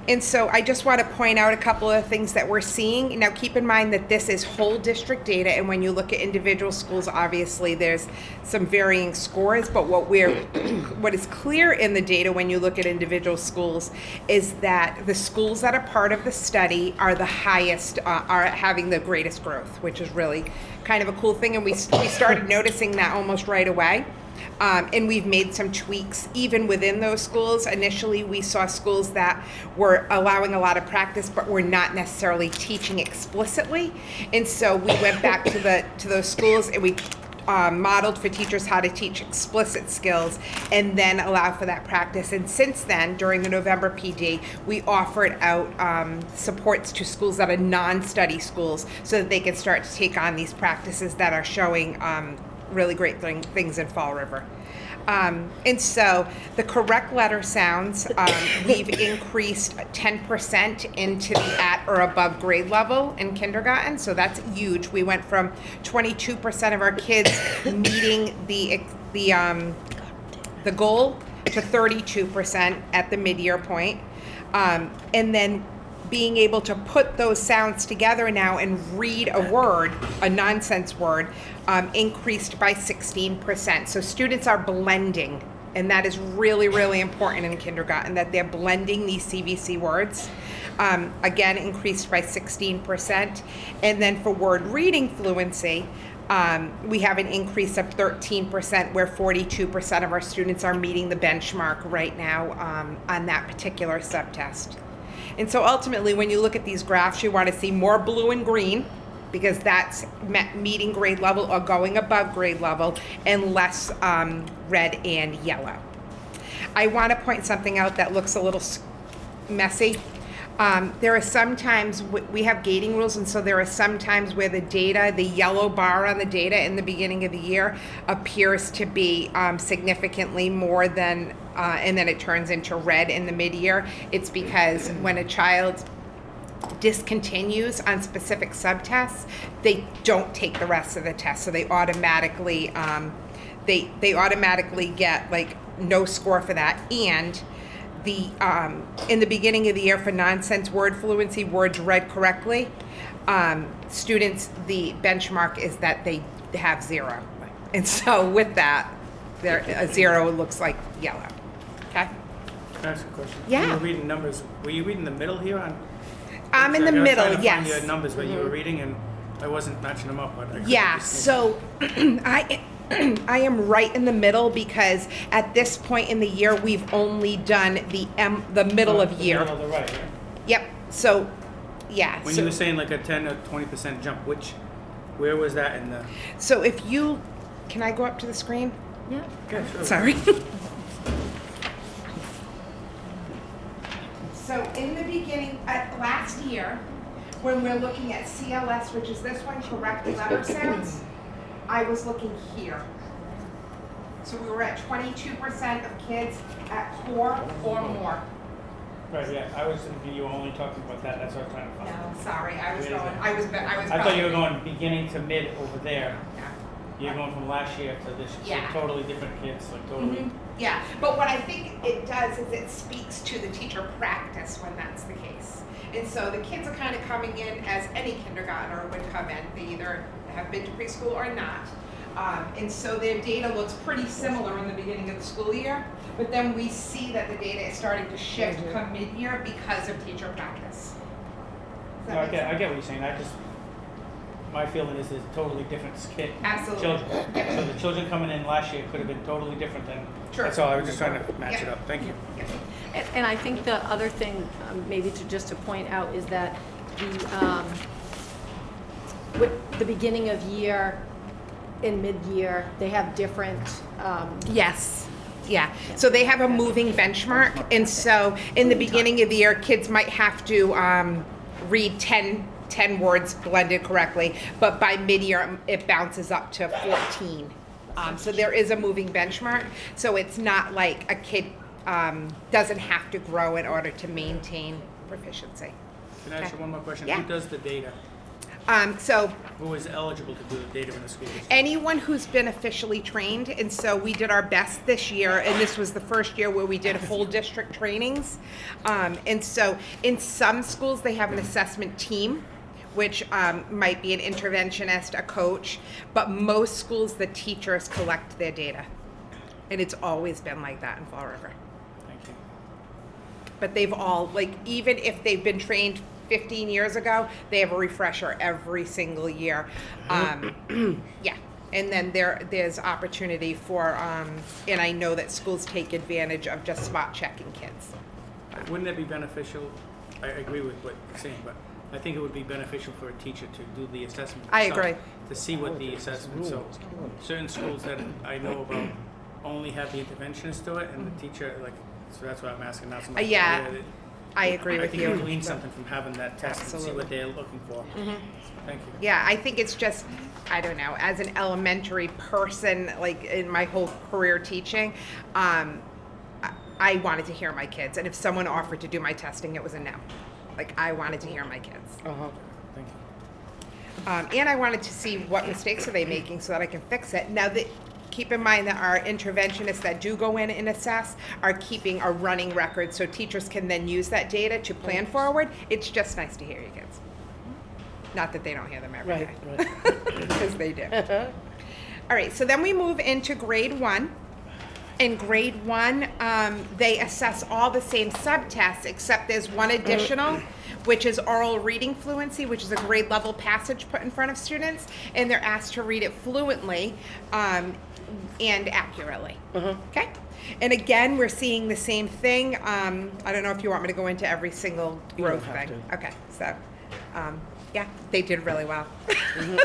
And so I just want to point out a couple of things that we're seeing. Now keep in mind that this is whole district data, and when you look at individual schools, obviously there's some varying scores, but what is clear in the data when you look at individual schools is that the schools that are part of the study are the highest, are having the greatest growth, which is really kind of a cool thing, and we started noticing that almost right away. And we've made some tweaks even within those schools. Initially, we saw schools that were allowing a lot of practice, but were not necessarily teaching explicitly. And so we went back to those schools, and we modeled for teachers how to teach explicit skills and then allow for that practice. And since then, during the November PD, we offered out supports to schools that are non-study schools so that they can start to take on these practices that are showing really great things in Fall River. And so the correct letter sounds, we've increased 10% into the at or above grade level in kindergarten, so that's huge. We went from 22% of our kids meeting the goal to 32% at the mid-year point. And then being able to put those sounds together now and read a word, a nonsense word, increased by 16%. So students are blending, and that is really, really important in kindergarten, that they're blending these CVC words. Again, increased by 16%. And then for word reading fluency, we have an increase of 13%, where 42% of our students are meeting the benchmark right now on that particular subtest. And so ultimately, when you look at these graphs, you want to see more blue and green, because that's meeting grade level or going above grade level, and less red and yellow. I want to point something out that looks a little messy. There are some times we have gating rules, and so there are some times where the data, the yellow bar on the data in the beginning of the year appears to be significantly more than, and then it turns into red in the mid-year. It's because when a child discontinues on specific subtests, they don't take the rest of the test, so they automatically they automatically get like no score for that. And the in the beginning of the year for nonsense word fluency, words read correctly, students, the benchmark is that they have 0. And so with that, a 0 looks like yellow. Okay? Can I ask a question? Yeah. You were reading numbers. Were you reading the middle here on? I'm in the I was middle, trying to yes. find your numbers, but you were reading, and I wasn't matching them up. But I couldn't Yeah, see. so I am right in the middle, because at this point in the year, we've only done the middle of The year. middle of the right, right? Yep, so, yeah. When so, you were saying like a 10 or 20% jump, where was that in the? so if you, can I go up to the screen? Yeah. Yeah, sure. Sorry. So in the beginning, last year, when we're looking at CLS, which is this one, correct letter sounds, I was looking here. So we were at 22% of kids at 4 or more. Right, yeah. I was thinking you were only talking about that. That's what I was trying to find. No, sorry, I was Where is going, it? I I thought you were going beginning to mid over there. Yeah. You're going from last year to this year. Yeah. So totally different kids, like totally. Yeah, but what I think it does is it speaks to the teacher practice when that's the case. And so the kids are kind of coming in as any kindergartner would come in. They either have been to preschool or not. And so their data looks pretty similar in the beginning of the school year, but then we see that the data is starting to shift come mid-year because of teacher practice. Does that No, I make get, sense? I get what you're saying. My feeling is there's totally different Absolutely. children. Yep. So the children coming in last year could have been totally different than, True. that's all, I was just trying to match Yep. it up. Thank you. Yep. And I think the other thing, maybe just to point out, is that with the beginning of year and mid-year, they have different, Yes. Yeah. So they have a moving benchmark. And so in the beginning of the year, kids might have to read 10 words blended correctly. But by mid-year, it bounces up to 14. So there is a moving benchmark. So it's not like a kid doesn't have to grow in order to maintain proficiency. Can I ask you one more question? Yeah. Who does the data? So Who is eligible to do the data in the school district? anyone who's been officially trained, and so we did our best this year, and this was the first year where we did whole district trainings. And so in some schools, they have an assessment team, which might be an interventionist, a coach, but most schools, the teachers collect their data. And it's always been like that in Fall River. Thank you. But they've all, like, even if they've been trained 15 years ago, they have a refresher every single year. Yeah, and then there's opportunity for, and I know that schools take advantage of just spot checking kids. Wouldn't it be beneficial, I agree with what you're saying, but I think it would be beneficial for a teacher to do the assessment. I themselves, agree. To see what the assessment, so certain schools that I know about only have the interventionist do it and the teacher, like, so that's why I'm asking, not so much. Yeah, I agree I with think you you. glean something from having that test and see Absolutely. what they're looking for. Thank you. Yeah, I think it's just, I don't know, as an elementary person, like in my whole career teaching, I wanted to hear my kids. And if someone offered to do my testing, it was a no. Like, I wanted to hear my kids. Thank you. And I wanted to see what mistakes are they making so that I can fix it. Now, keep in mind that our interventionists that do go in and assess are keeping a running record, so teachers can then use that data to plan forward. It's just nice to hear your kids. Not that they don't hear them every day. Right. Because they do. All right, so then we move into grade 1. In grade 1, they assess all the same subtests, except there's one additional, which is oral reading fluency, which is a grade level passage put in front of students, and they're asked to read it fluently and accurately. Okay? And again, we're seeing the same thing. I don't know if you want me to go into every single You don't growth have thing. to. Okay, so yeah, they did really well. Yep.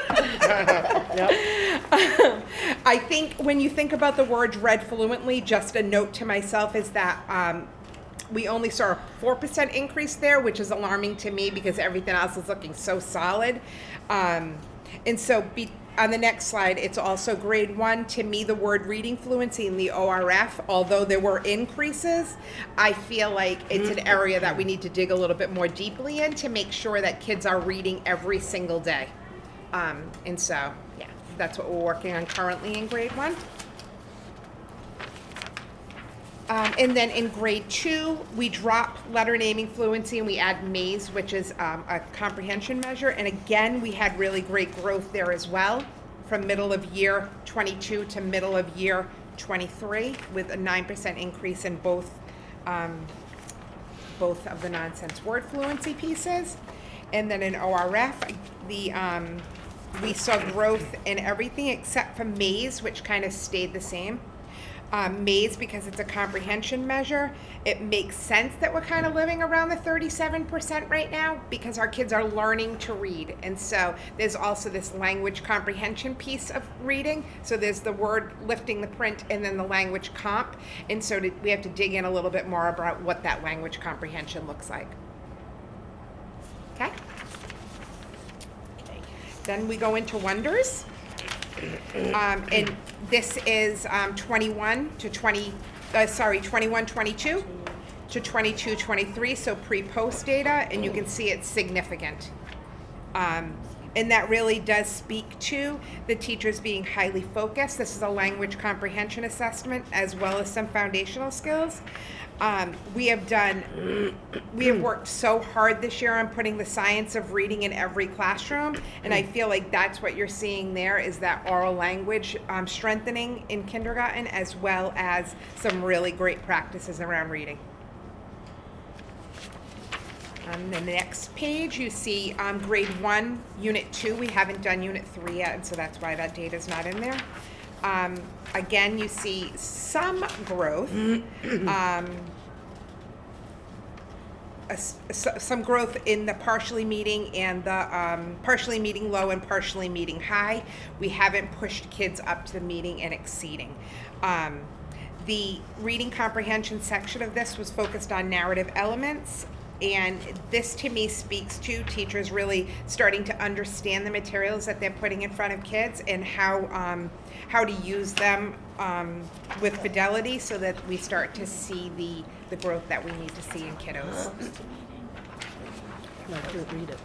I think when you think about the words read fluently, just a note to myself is that we only saw a 4% increase there, which is alarming to me because everything else is looking so solid. And so on the next slide, it's also grade 1. To me, the word reading fluency in the ORF, although there were increases, I feel like it's an area that we need to dig a little bit more deeply in to make sure that kids are reading every single day. And so, yeah, that's what we're working on currently in grade 1. And then in grade 2, we drop letter naming fluency and we add MAISE, which is a comprehension measure. And again, we had really great growth there as well, from middle of year 22 to middle of year 23, with a 9% increase in both of the nonsense word fluency pieces. And then in ORF, we saw growth in everything except for MAISE, which kind of stayed the same. MAISE, because it's a comprehension measure, it makes sense that we're kind of living around the 37% right now because our kids are learning to read. And so there's also this language comprehension piece of reading. So there's the word lifting the print and then the language comp. And so we have to dig in a little bit more about what that language comprehension looks like. Okay? Then we go into wonders. And this is 21, 22 to 22-23, so pre-post data, and you can see it's significant. And that really does speak to the teachers being highly focused. This is a language comprehension assessment as well as some foundational skills. We have worked so hard this year on putting the science of reading in every classroom, and I feel like that's what you're seeing there is that oral language strengthening in kindergarten, as well as some really great practices around reading. On the next page, you see grade 1, unit 2. We haven't done unit 3 yet, and so that's why that data's not in there. Again, you see some growth, some growth in the partially meeting and the partially meeting low and partially meeting high. We haven't pushed kids up to the meeting and exceeding. The reading comprehension section of this was focused on narrative elements. And this to me speaks to teachers really starting to understand the materials that they're putting in front of kids and how to use them with fidelity so that we start to see the growth that we need to see in kiddos. I can't read it.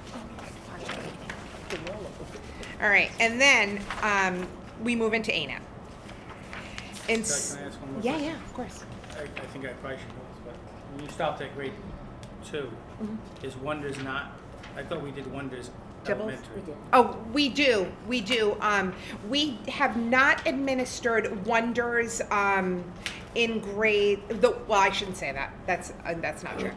All right, and then we move into ANET. And Can I ask one more yeah, question? yeah, of course. I think I probably should know this, but when you stopped at grade 2, is Wonders not, I thought we did Wonders Dibbles? elementary. Oh, we do. We have not administered Wonders in grade. Well, I shouldn't say that. That's not true.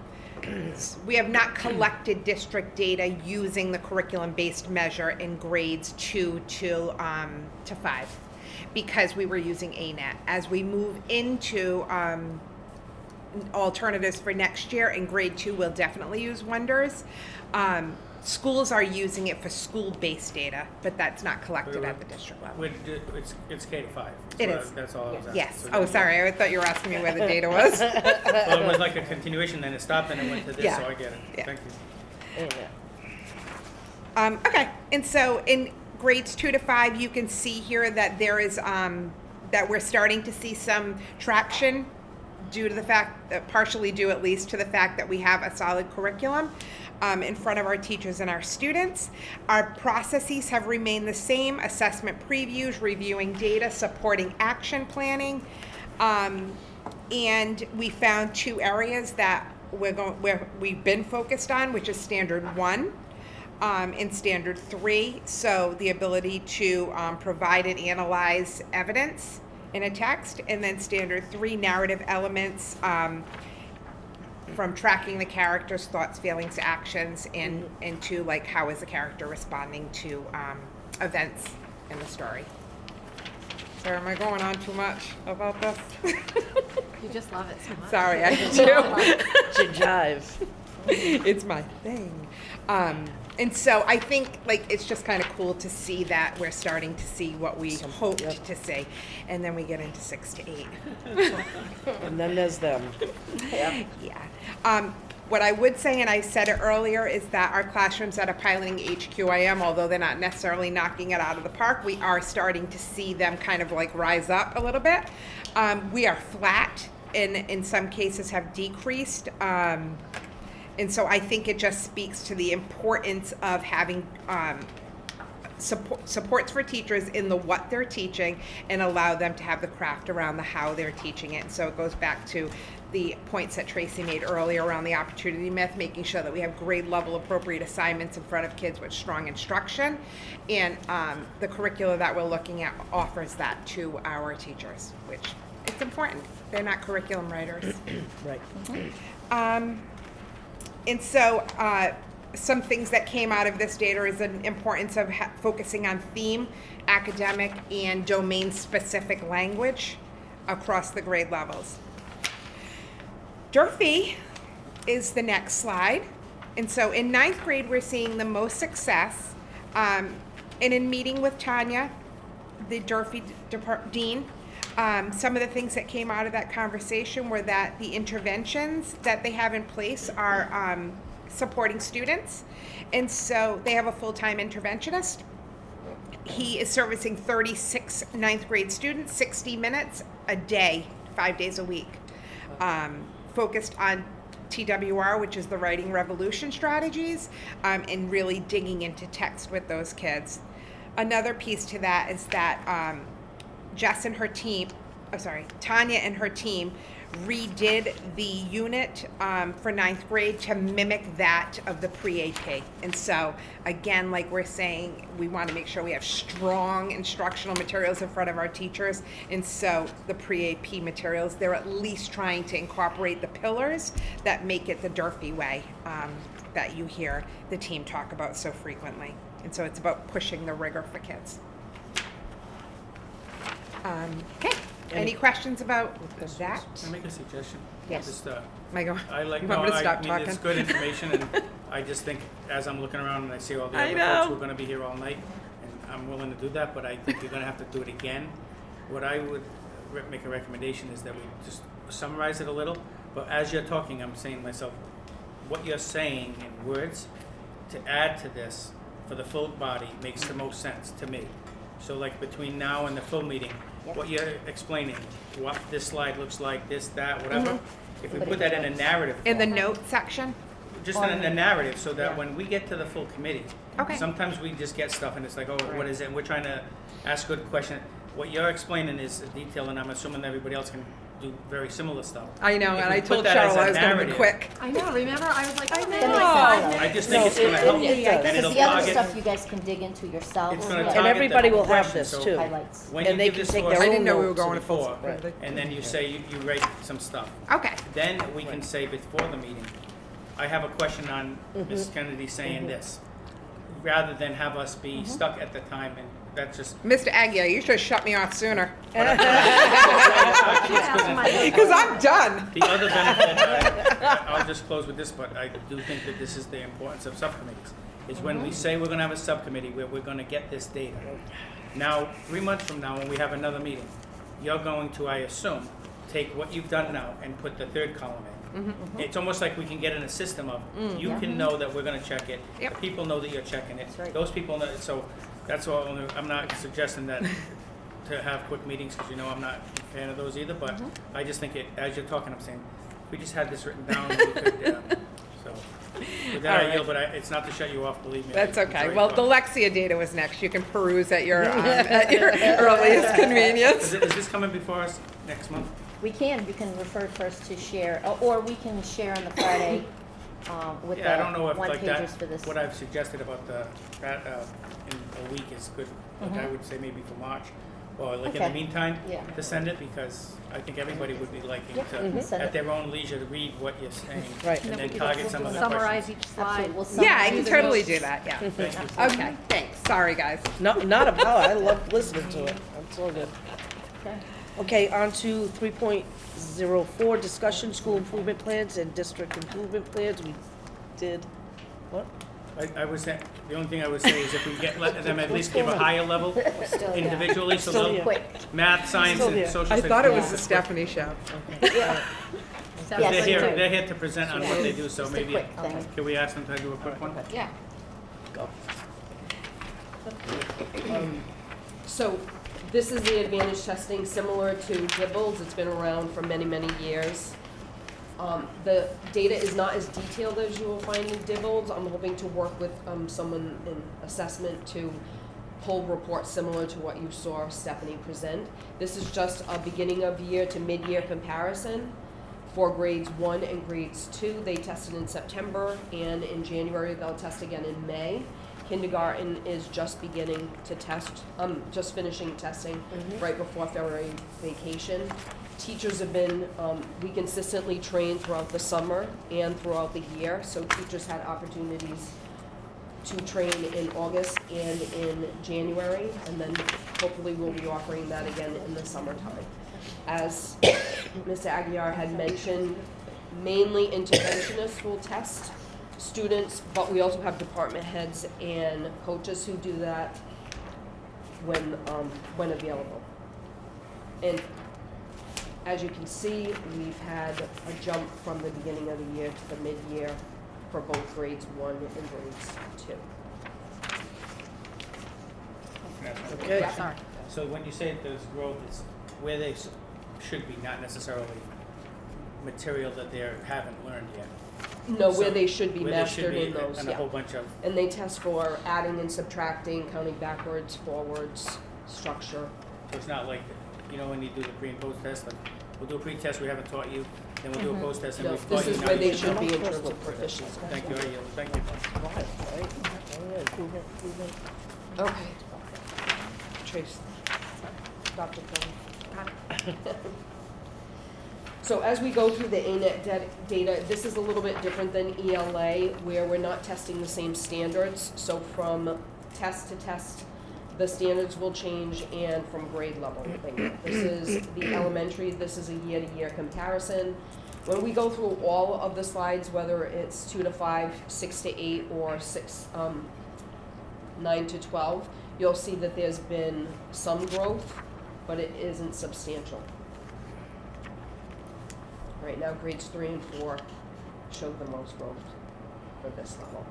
We have not collected district data using the curriculum-based measure in grades 2 to 5, because we were using ANET. As we move into alternatives for next year, in grade 2 we'll definitely use Wonders. Schools are using it for school-based data, but that's not collected at the district level. It's K to 5. It is. That's all I was asking. Yes. So Oh, that's- sorry. I thought you were asking me where the data was. Well, it was like a continuation, then it stopped, and it went to this, Yeah. so I get it. Yeah. Thank you. Okay. And so in grades 2 to 5, you can see here that there is that we're starting to see some traction due to the fact, partially due at least to the fact that we have a solid curriculum in front of our teachers and our students. Our processes have remained the same: assessment previews, reviewing data, supporting action planning. And we found 2 areas that we've been focused on, which is standard 1 and standard 3. So the ability to provide and analyze evidence in a text, and then standard 3, narrative elements, from tracking the character's thoughts, feelings, actions, and into like how is the character responding to events in the story. So am I going on too much about this? You just love it so much. Sorry, I do. Jive. It's my thing. And so I think like it's just kind of cool to see that we're starting to see what we hoped yep. to see, and then we get into 6 to 8. And then there's them. Yeah. What I would say, and I said it earlier, is that our classrooms that are piloting HQIM, although they're not necessarily knocking it out of the park, we are starting to see them kind of like rise up a little bit. We are flat, and in some cases have decreased. And so I think it just speaks to the importance of having supports for teachers in the what they're teaching, and allow them to have the craft around the how they're teaching it. And so it goes back to the points that Tracy made earlier around the opportunity myth, making sure that we have grade level appropriate assignments in front of kids with strong instruction. And the curricula that we're looking at offers that to our teachers, which it's important. They're not curriculum writers. Right. And so some things that came out of this data is an importance of focusing on theme, academic, and domain-specific language across the grade levels. Durfee is the next slide. And so in 9th grade, we're seeing the most success. And in meeting with Tanya, the Durfee dean, some of the things that came out of that conversation were that the interventions that they have in place are supporting students. And so they have a full-time interventionist. He is servicing 36 9th grade students, 60 minutes a day, 5 days a week, focused on TWR, which is the Writing Revolution strategies, and really digging into text with those kids. Another piece to that is that Tanya and her team redid the unit for 9th grade to mimic that of the pre-AP. And so, again, like we're saying, we want to make sure we have strong instructional materials in front of our teachers. And so the pre-AP materials, they're at least trying to incorporate the pillars that make it the Durfee way that you hear the team talk about so frequently. And so it's about pushing the rigor for kids. Okay. Any questions about that? Can I make a suggestion? Yes. Just, Michael, I like, you no, want me to stop I mean, talking? it's good information, and I just think, as I'm looking around and I see all the I other know. folks who are gonna be here all night, and I'm willing to do that, but I think you're gonna have to do it again. What I would make a recommendation is that we just summarize it a little, but as you're talking, I'm saying to myself, what you're saying in words, to add to this for the full body makes the most sense to me. So like between now and the full meeting, what you're explaining, what this slide looks like, this, that, whatever, if we put that in a narrative In the form, note section? just in a narrative, so that when we get to the full committee, Okay. sometimes we just get stuff and it's like, oh, what is it? And we're trying to ask good question. What you're explaining is a detail, and I'm assuming everybody else can do very similar stuff. I know, If and we I put told that as Cheryl a I was going to be narrative, quick. I know, remember? I was like, oh, man, know. like 5 minutes. I just think it's gonna help, it does. and Because it'll the other target, stuff you guys can dig into yourselves. it's gonna Yeah. target And everybody the will have question, this so too. Highlights. when And you they give can this take to their us I own didn't know we were notes going to full before, screen. and then you say you write some stuff. Okay. Then we can say before the meeting, I have a question on Mrs. Kennedy saying this, rather than have us be stuck at the time, and that's just. Mr. Aguirre, you should have shut me off sooner. The Because I'm done. other benefit, I'll just close with this, but I do think that this is the importance of subcommittees, is when we say we're gonna have a subcommittee where we're gonna get this data. Now, 3 months from now, when we have another meeting, you're going to, I assume, take what you've done now and put the third column in. It's almost like we can get in a system of, you can know that we're gonna check it, the Yep. people know that you're checking it, right. those people know, so that's all, I'm not suggesting that to have quick meetings, because I'm not a fan of those either, but I just think as you're talking, I'm saying, if we just had this written down, we could, so. With that, I yield, but it's not to shut you off, believe me. That's I okay. enjoy Well, the talking. Lexia data was next. You can peruse at your earliest convenience. Is this coming before us next month? We can, you can refer first to share, or we can share on the Friday with Yeah, I don't know the if one like that, pagers for this. what I've suggested about that in a week is good. Like I would say maybe for March, or like in the Okay. meantime, Yeah. to send it, because I think everybody would be liking Yep, to, send at it. their own leisure, to read what you're saying. Right. And then target some of the Summarize questions. each slide. Absolutely. We'll sum Yeah, I up can the totally notes. do that. Yeah. Thank you. Okay. Thanks. Sorry, guys. No, not a problem. I love listening to it. It's all good. Okay. Okay, on to 3.04, discussion, school improvement plans and district improvement plans. We did, what? I would say, the only thing I would say is if we let them at least give a going on? higher level individually, so Still they'll, here. Quick. math, science, Still and here. social I studies. thought it was Yeah. the Stephanie show. Yes. They're here to present on what they do, so Just a maybe, quick thing. can we ask them to do a quick one? Yeah. Go. So this is the advantage testing similar to Dibbles. It's been around for many, many years. The data is not as detailed as you will find in Dibbles. I'm hoping to work with someone in assessment to pull reports similar to what you saw Stephanie present. This is just a beginning of year to mid-year comparison for grades 1 and grades 2. They tested in September, and in January they'll test again in May. Kindergarten is just beginning to test, just finishing testing right before February vacation. Teachers have been, we consistently train throughout the summer and throughout the year, so teachers had opportunities to train in August and in January, and then hopefully we'll be offering that again in the summertime. As Mr. Aguiar had mentioned, mainly interventionists will test students, but we also have department heads and coaches who do that when available. And as you can see, we've had a jump from the beginning of the year to the mid-year for both grades 1 and grades 2. Okay. Yeah. Sorry. So when you say there's growth, it's where they should be, not necessarily material that they haven't learned yet. No, where So, they should be where they should mastered be, in those, and a yeah. whole bunch of, And they test for adding and subtracting, counting backwards, forwards, structure. so it's not like, you know, when you do the pre and post test, like, we'll do a pre-test we haven't taught you, then we'll do a post-test and No, we've taught this you. is now where you they know. should be in terms of proficiency. Thank you, I yield. Thank you. Right, right? Oh, yeah, proven. Okay. Trace. Dr. Kelly. So as we go through the ANET data, this is a little bit different than ELA, where we're not testing the same standards. So from test to test, the standards will change, and from grade level. This is the elementary, this is a year-to-year comparison. When we go through all of the slides, whether it's 2 to 5, 6 to 8, or 9 to 12, you'll see that there's been some growth, but it isn't substantial. Right now, grades 3 and 4 show the most growth for this level.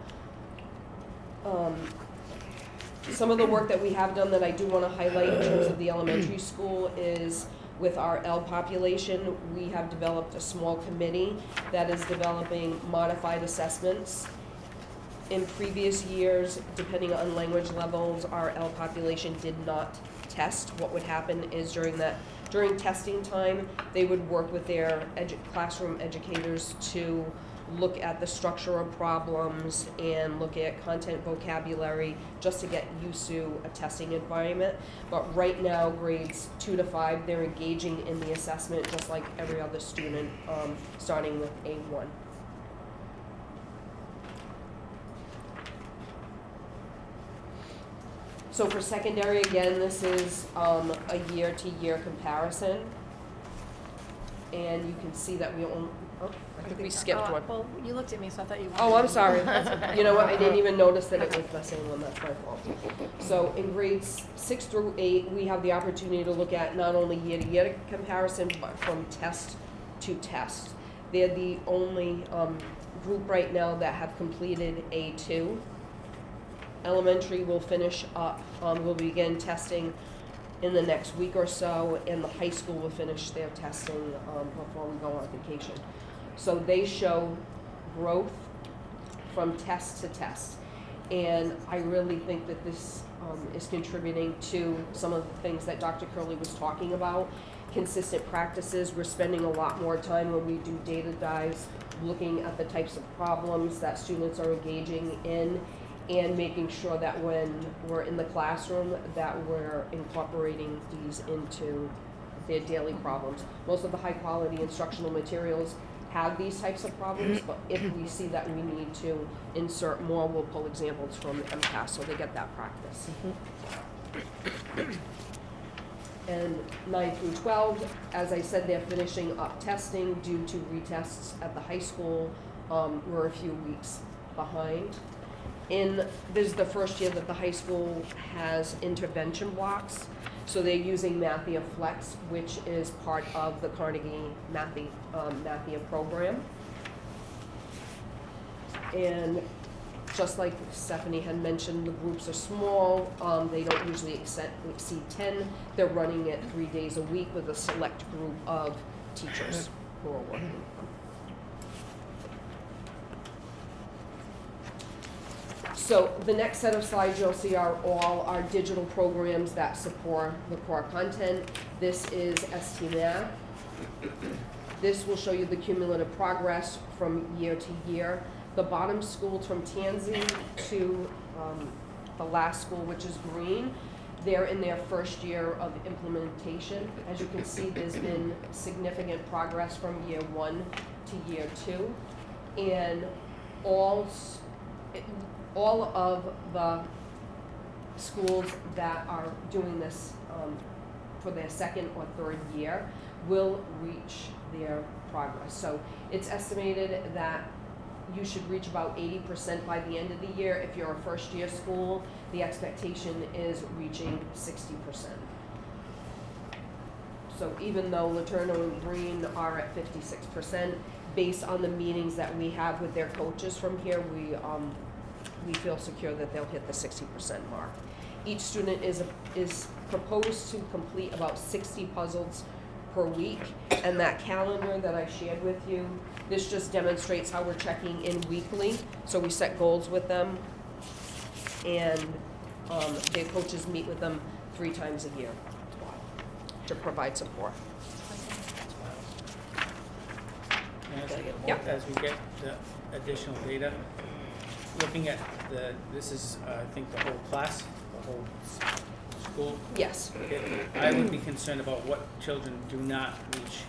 Some of the work that we have done that I do want to highlight in terms of the elementary school is with our L population. We have developed a small committee that is developing modified assessments. In previous years, depending on language levels, our L population did not test. What would happen is during testing time, they would work with their classroom educators to look at the structure of problems and look at content vocabulary just to get used to a testing environment. But right now, grades 2 to 5, they're engaging in the assessment just like every other student, starting with A1. So for secondary, again, this is a year-to-year comparison. And you can see that we only, I think we skipped one. Well, you looked at me, so I thought you. Oh, I'm sorry. That's okay. You know what, I didn't even notice that it was the same one, that's my fault. So in grades 6 through 8, we have the opportunity to look at not only year-to-year comparison, but from test to test. They're the only group right now that have completed A2. Elementary will finish up, we'll begin testing in the next week or so, and the high school will finish their testing before we go on vacation. So they show growth from test to test. And I really think that this is contributing to some of the things that Dr. Curley was talking about. Consistent practices, we're spending a lot more time when we do data dives, looking at the types of problems that students are engaging in, and making sure that when we're in the classroom that we're incorporating these into their daily problems. Most of the high quality instructional materials have these types of problems, but if we see that we need to insert more, we'll pull examples from MCAS so they get that practice. And 9 through 12, as I said, they're finishing up testing due to retests at the high school. We're a few weeks behind. This is the first year that the high school has intervention blocks. So they're using Mathia Flex, which is part of the Carnegie Mathia program. And just like Stephanie had mentioned, the groups are small. They don't usually exceed 10. They're running it 3 days a week with a select group of teachers who are working. So the next set of slides you'll see are all our digital programs that support the core content. This is ST Math. This will show you the cumulative progress from year to year. The bottom schools from Tansy to the last school, which is green, they're in their first year of implementation. As you can see, there's been significant progress from year 1 to year 2. And all of the schools that are doing this for their second or third year will reach their progress. So it's estimated that you should reach about 80% by the end of the year. If you're a first year school, the expectation is reaching 60%. So even though Laterno and Green are at 56%, based on the meetings that we have with their coaches from here, we feel secure that they'll hit the 60% mark. Each student is proposed to complete about 60 puzzles per week. And that calendar that I shared with you, this just demonstrates how we're checking in weekly. So we set goals with them, and their coaches meet with them 3 times a year to provide support. Yeah. As we get the additional data, looking at this is, I think, the whole class, the whole school. Yes. I would be concerned about what children do not reach.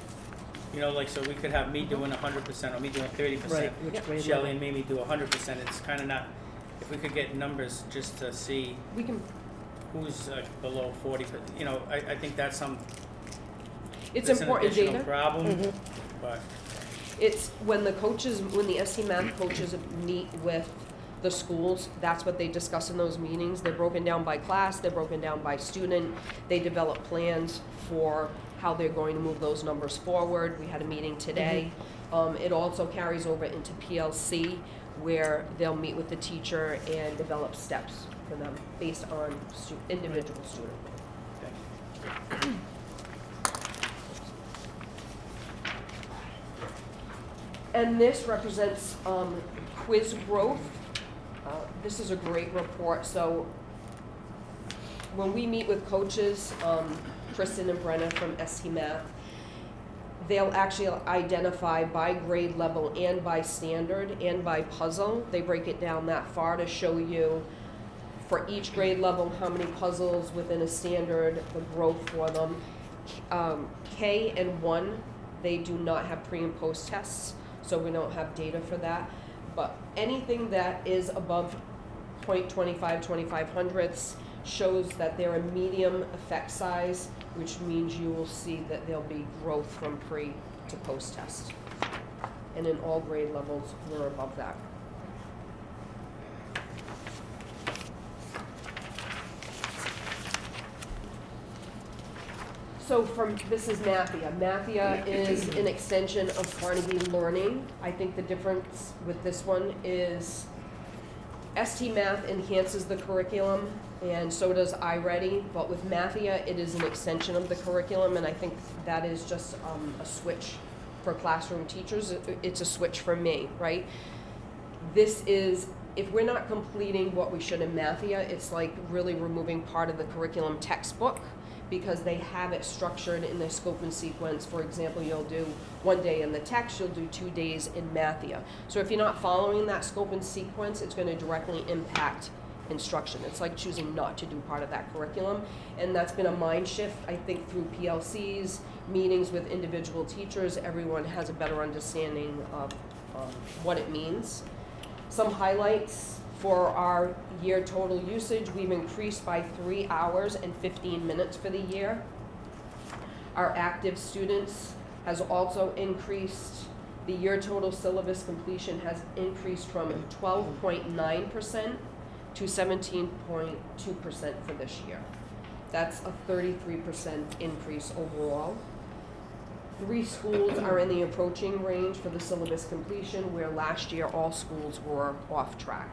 You know, like, so we could have me doing 100% or me doing 30%. Right, which grade Shelley level? and Mimi do 100%. It's kind of not, if we could get numbers just to see We can, who's below 40, but, you know, I think that's it's that's important an additional data. problem, but. It's when the coaches, when the ST Math coaches meet with the schools, that's what they discuss in those meetings. They're broken down by class, they're broken down by student. They develop plans for how they're going to move those numbers forward. We had a meeting today. It also carries over into PLC, where they'll meet with the teacher and develop steps for them based on individual student. And this represents quiz growth. This is a great report. So when we meet with coaches, Kristen and Brenna from ST Math, they'll actually identify by grade level and by standard and by puzzle. They break it down that far to show you for each grade level how many puzzles within a standard, the growth for them. K and 1, they do not have pre and post tests, so we don't have data for that. But anything that is above 0.25, 25 hundredths shows that they're a medium effect size, which means you will see that there'll be growth from pre to post test. And in all grade levels, we're above that. So this is Mathia. Mathia is an extension of Carnegie Learning. I think the difference with this one is ST Math enhances the curriculum, and so does iReady, but with Mathia, it is an extension of the curriculum, and I think that is just a switch for classroom teachers. It's a switch for me, right? This is, if we're not completing what we should in Mathia, it's like really removing part of the curriculum textbook, because they have it structured in their scope and sequence. For example, you'll do 1 day in the text, you'll do 2 days in Mathia. So if you're not following that scope and sequence, it's going to directly impact instruction. It's like choosing not to do part of that curriculum. And that's been a mind shift, I think, through PLCs, meetings with individual teachers. Everyone has a better understanding of what it means. Some highlights for our year total usage: we've increased by 3 hours and 15 minutes for the year. Our active students has also increased. The year total syllabus completion has increased from 12.9% to 17.2% for this year. That's a 33% increase overall. 3 schools are in the approaching range for the syllabus completion, where last year all schools were off track.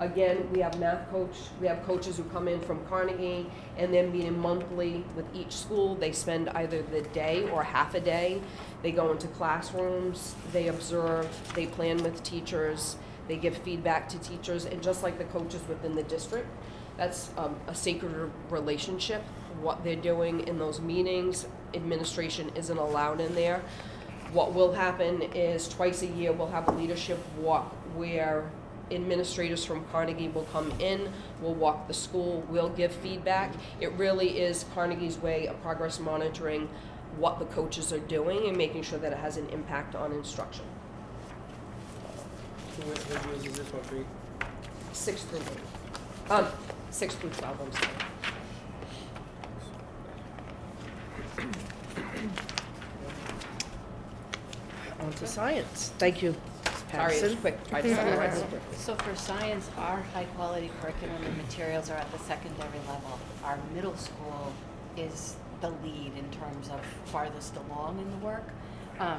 Again, we have coaches who come in from Carnegie, and they're meeting monthly with each school. They spend either the day or half a day. They go into classrooms, they observe, they plan with teachers, they give feedback to teachers, and just like the coaches within the district, that's a sacred relationship. What they're doing in those meetings, administration isn't allowed in there. What will happen is twice a year we'll have a leadership walk where administrators from Carnegie will come in, will walk the school, will give feedback. It really is Carnegie's way of progress monitoring what the coaches are doing and making sure that it has an impact on instruction. Who uses this, what grade? 6 through 8. 6 through 12, I'm sorry. On to science. Thank you, Ms. Sorry, Patterson. it's quick, try to summarize. So for science, our high-quality curriculum and materials are at the secondary level. Our middle school is the lead in terms of farthest along in the work.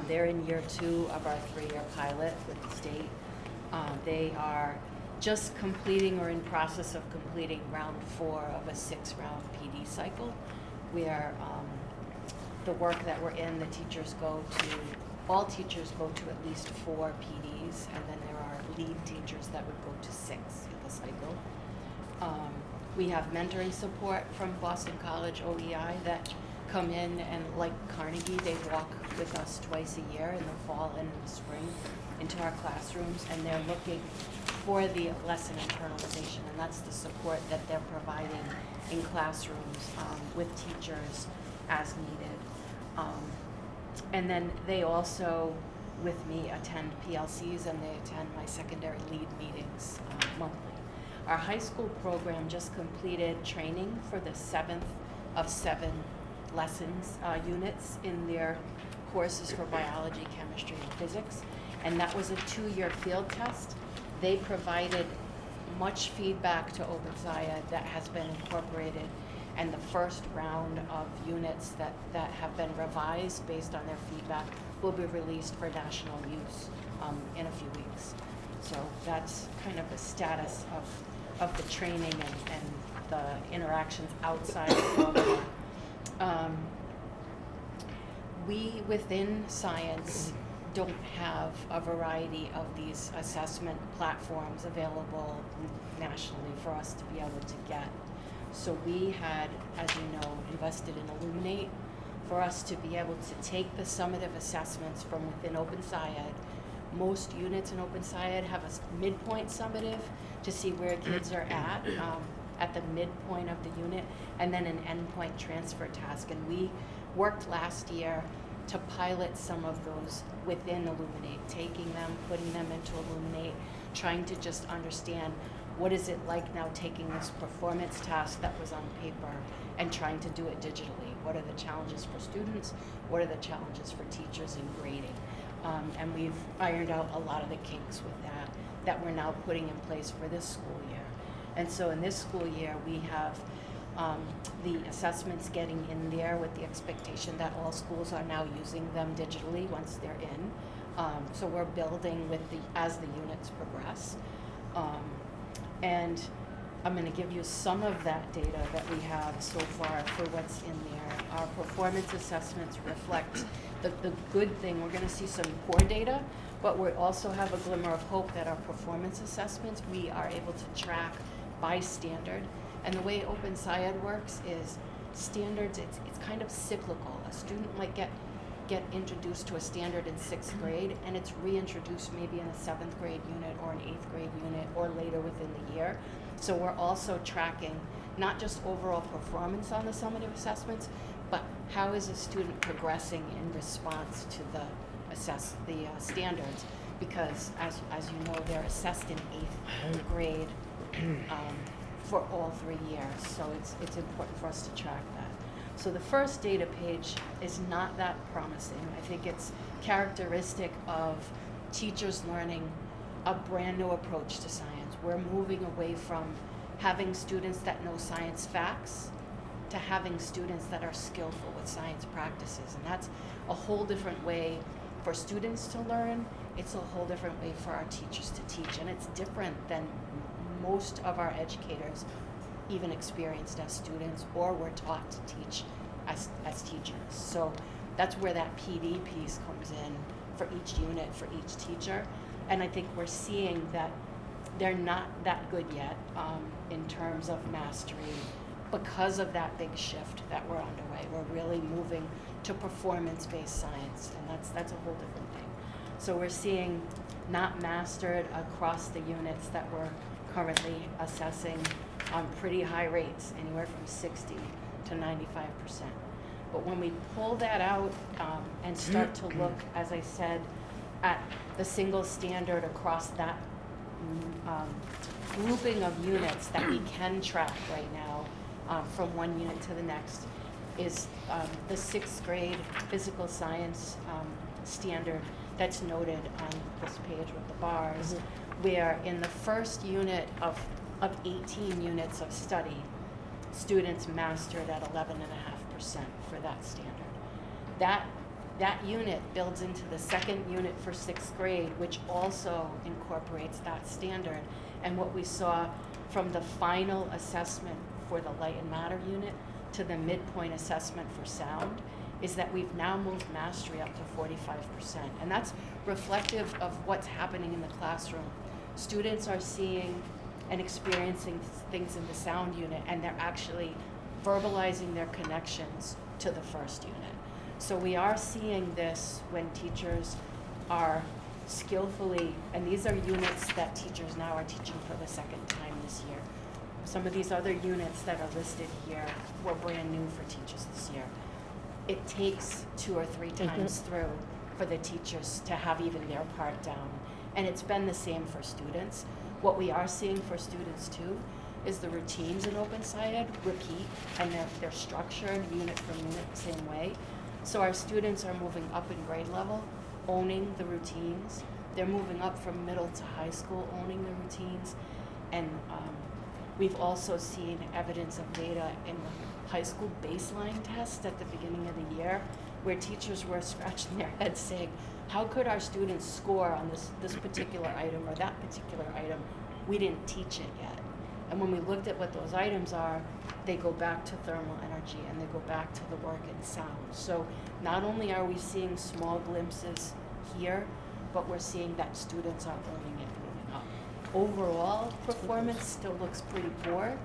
They're in year 2 of our 3-year pilot with the state. They are just completing or in process of completing round 4 of a 6-round PD cycle. We are the work that we're in, the teachers go to, all teachers go to at least 4 PDs, and then there are lead teachers that would go to 6 in the cycle. We have mentoring support from Boston College OEI that come in, and like Carnegie, they walk with us twice a year in the fall and in the spring into our classrooms, and they're looking for the lesson internalization, and that's the support that they're providing in classrooms with teachers as needed. And then they also, with me, attend PLCs, and they attend my secondary lead meetings monthly. Our high school program just completed training for the 7th of 7 lessons, units in their courses for biology, chemistry, and physics, and that was a 2-year field test. They provided much feedback to Open SIAD that has been incorporated, and the first round of units that have been revised based on their feedback will be released for national use in a few weeks. So that's kind of the status of the training and the interactions outside of Florida. We, within science, don't have a variety of these assessment platforms available nationally for us to be able to get. So we had, as you know, invested in Illuminate for us to be able to take the summative assessments from within Open SIAD. Most units in Open SIAD have a midpoint summative to see where kids are at the midpoint of the unit, and then an endpoint transfer task. And we worked last year to pilot some of those within Illuminate, taking them, putting them into Illuminate, trying to just understand what is it like now taking this performance task that was on paper and trying to do it digitally. What are the challenges for students? What are the challenges for teachers in grading? And we've ironed out a lot of the kinks with that we're now putting in place for this school year. And so in this school year, we have the assessments getting in there with the expectation that all schools are now using them digitally once they're in. So we're building with as the units progress. And I'm going to give you some of that data that we have so far for what's in there. Our performance assessments reflect the good thing. We're going to see some poor data, but we also have a glimmer of hope that our performance assessments, we are able to track by standard. And the way Open SIAD works is standards, it's kind of cyclical. A student might get introduced to a standard in 6th grade, and it's reintroduced maybe in a 7th grade unit or an 8th grade unit or later within the year. So we're also tracking not just overall performance on the summative assessments, but how is a student progressing in response to the standards, because as you know, they're assessed in 8th grade for all 3 years. So it's important for us to track that. So the first data page is not that promising. I think it's characteristic of teachers learning a brand new approach to science. We're moving away from having students that know science facts to having students that are skillful with science practices. And that's a whole different way for students to learn. It's a whole different way for our teachers to teach. And it's different than most of our educators even experienced as students or were taught to teach as teachers. So that's where that PD piece comes in for each unit, for each teacher. And I think we're seeing that they're not that good yet in terms of mastery because of that big shift that we're underway. We're really moving to performance-based science, and that's a whole different thing. So we're seeing not mastered across the units that we're currently assessing on pretty high rates, anywhere from 60 to 95%. But when we pull that out and start to look, as I said, at the single standard across that grouping of units that we can track right now from one unit to the next, is the 6th grade physical science standard that's noted on this page with the bars, where in the first unit of 18 units of study, students mastered at 11.5% for that standard. That unit builds into the second unit for 6th grade, which also incorporates that standard. And what we saw from the final assessment for the light and matter unit to the midpoint assessment for sound is that we've now moved mastery up to 45%. And that's reflective of what's happening in the classroom. Students are seeing and experiencing things in the sound unit, and they're actually verbalizing their connections to the first unit. So we are seeing this when teachers are skillfully, and these are units that teachers now are teaching for the second time this year. Some of these other units that are listed here were brand new for teachers this year. It takes 2 or 3 times through for the teachers to have even their part down. And it's been the same for students. What we are seeing for students too is the routines in Open SciEd repeat, and they're structured unit from unit the same way. So our students are moving up in grade level, owning the routines. They're moving up from middle to high school, owning the routines. And we've also seen evidence of data in the high school baseline test at the beginning of the year, where teachers were scratching their heads saying, how could our students score on this particular item or that particular item? We didn't teach it yet. And when we looked at what those items are, they go back to thermal energy and they go back to the work in sound. So not only are we seeing small glimpses here, but we're seeing that students are owning it, moving up. Overall, performance still looks pretty poor,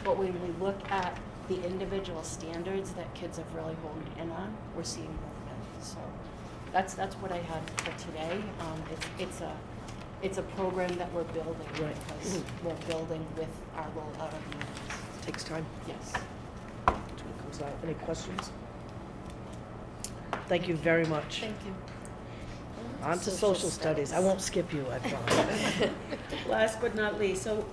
but when we look at the individual standards that kids have really honed in on, we're seeing movement. So that's what I had for today. It's a program that we're building because we're building with our rollout of units. Takes time. Yes. Until it comes out. Any questions? Thank you very much. Thank you. On to social studies. I won't skip you, I promise. Last but not least, so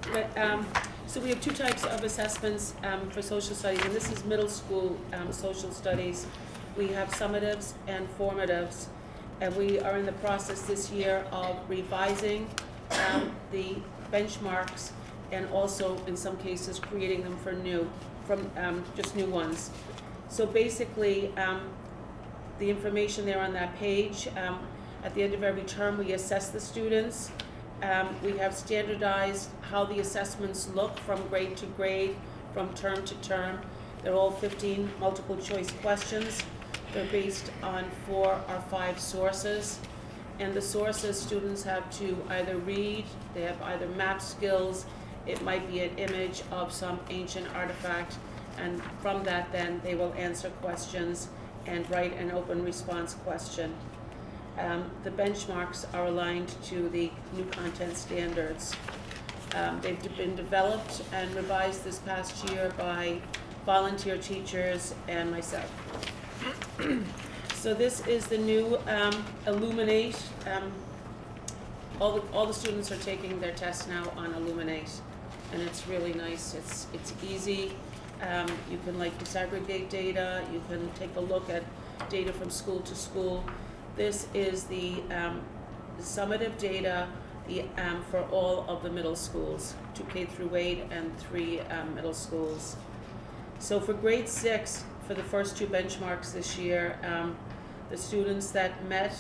we have 2 types of assessments for social studies, and this is middle school social studies. We have summatives and formatives, and we are in the process this year of revising the benchmarks and also, in some cases, creating them from just new ones. So basically, the information there on that page, at the end of every term, we assess the students. We have standardized how the assessments look from grade to grade, from term to term. They're all 15 multiple choice questions. They're based on 4 or 5 sources. And the sources students have to either read, they have either math skills, it might be an image of some ancient artifact, and from that then they will answer questions and write an open response question. The benchmarks are aligned to the new content standards. They've been developed and revised this past year by volunteer teachers and myself. So this is the new Illuminate. All the students are taking their tests now on Illuminate, and it's really nice. It's easy. You can disaggregate data. You can take a look at data from school to school. This is the summative data for all of the middle schools, 2K through 8 and 3 middle schools. So for grade 6, for the first 2 benchmarks this year, the students that met,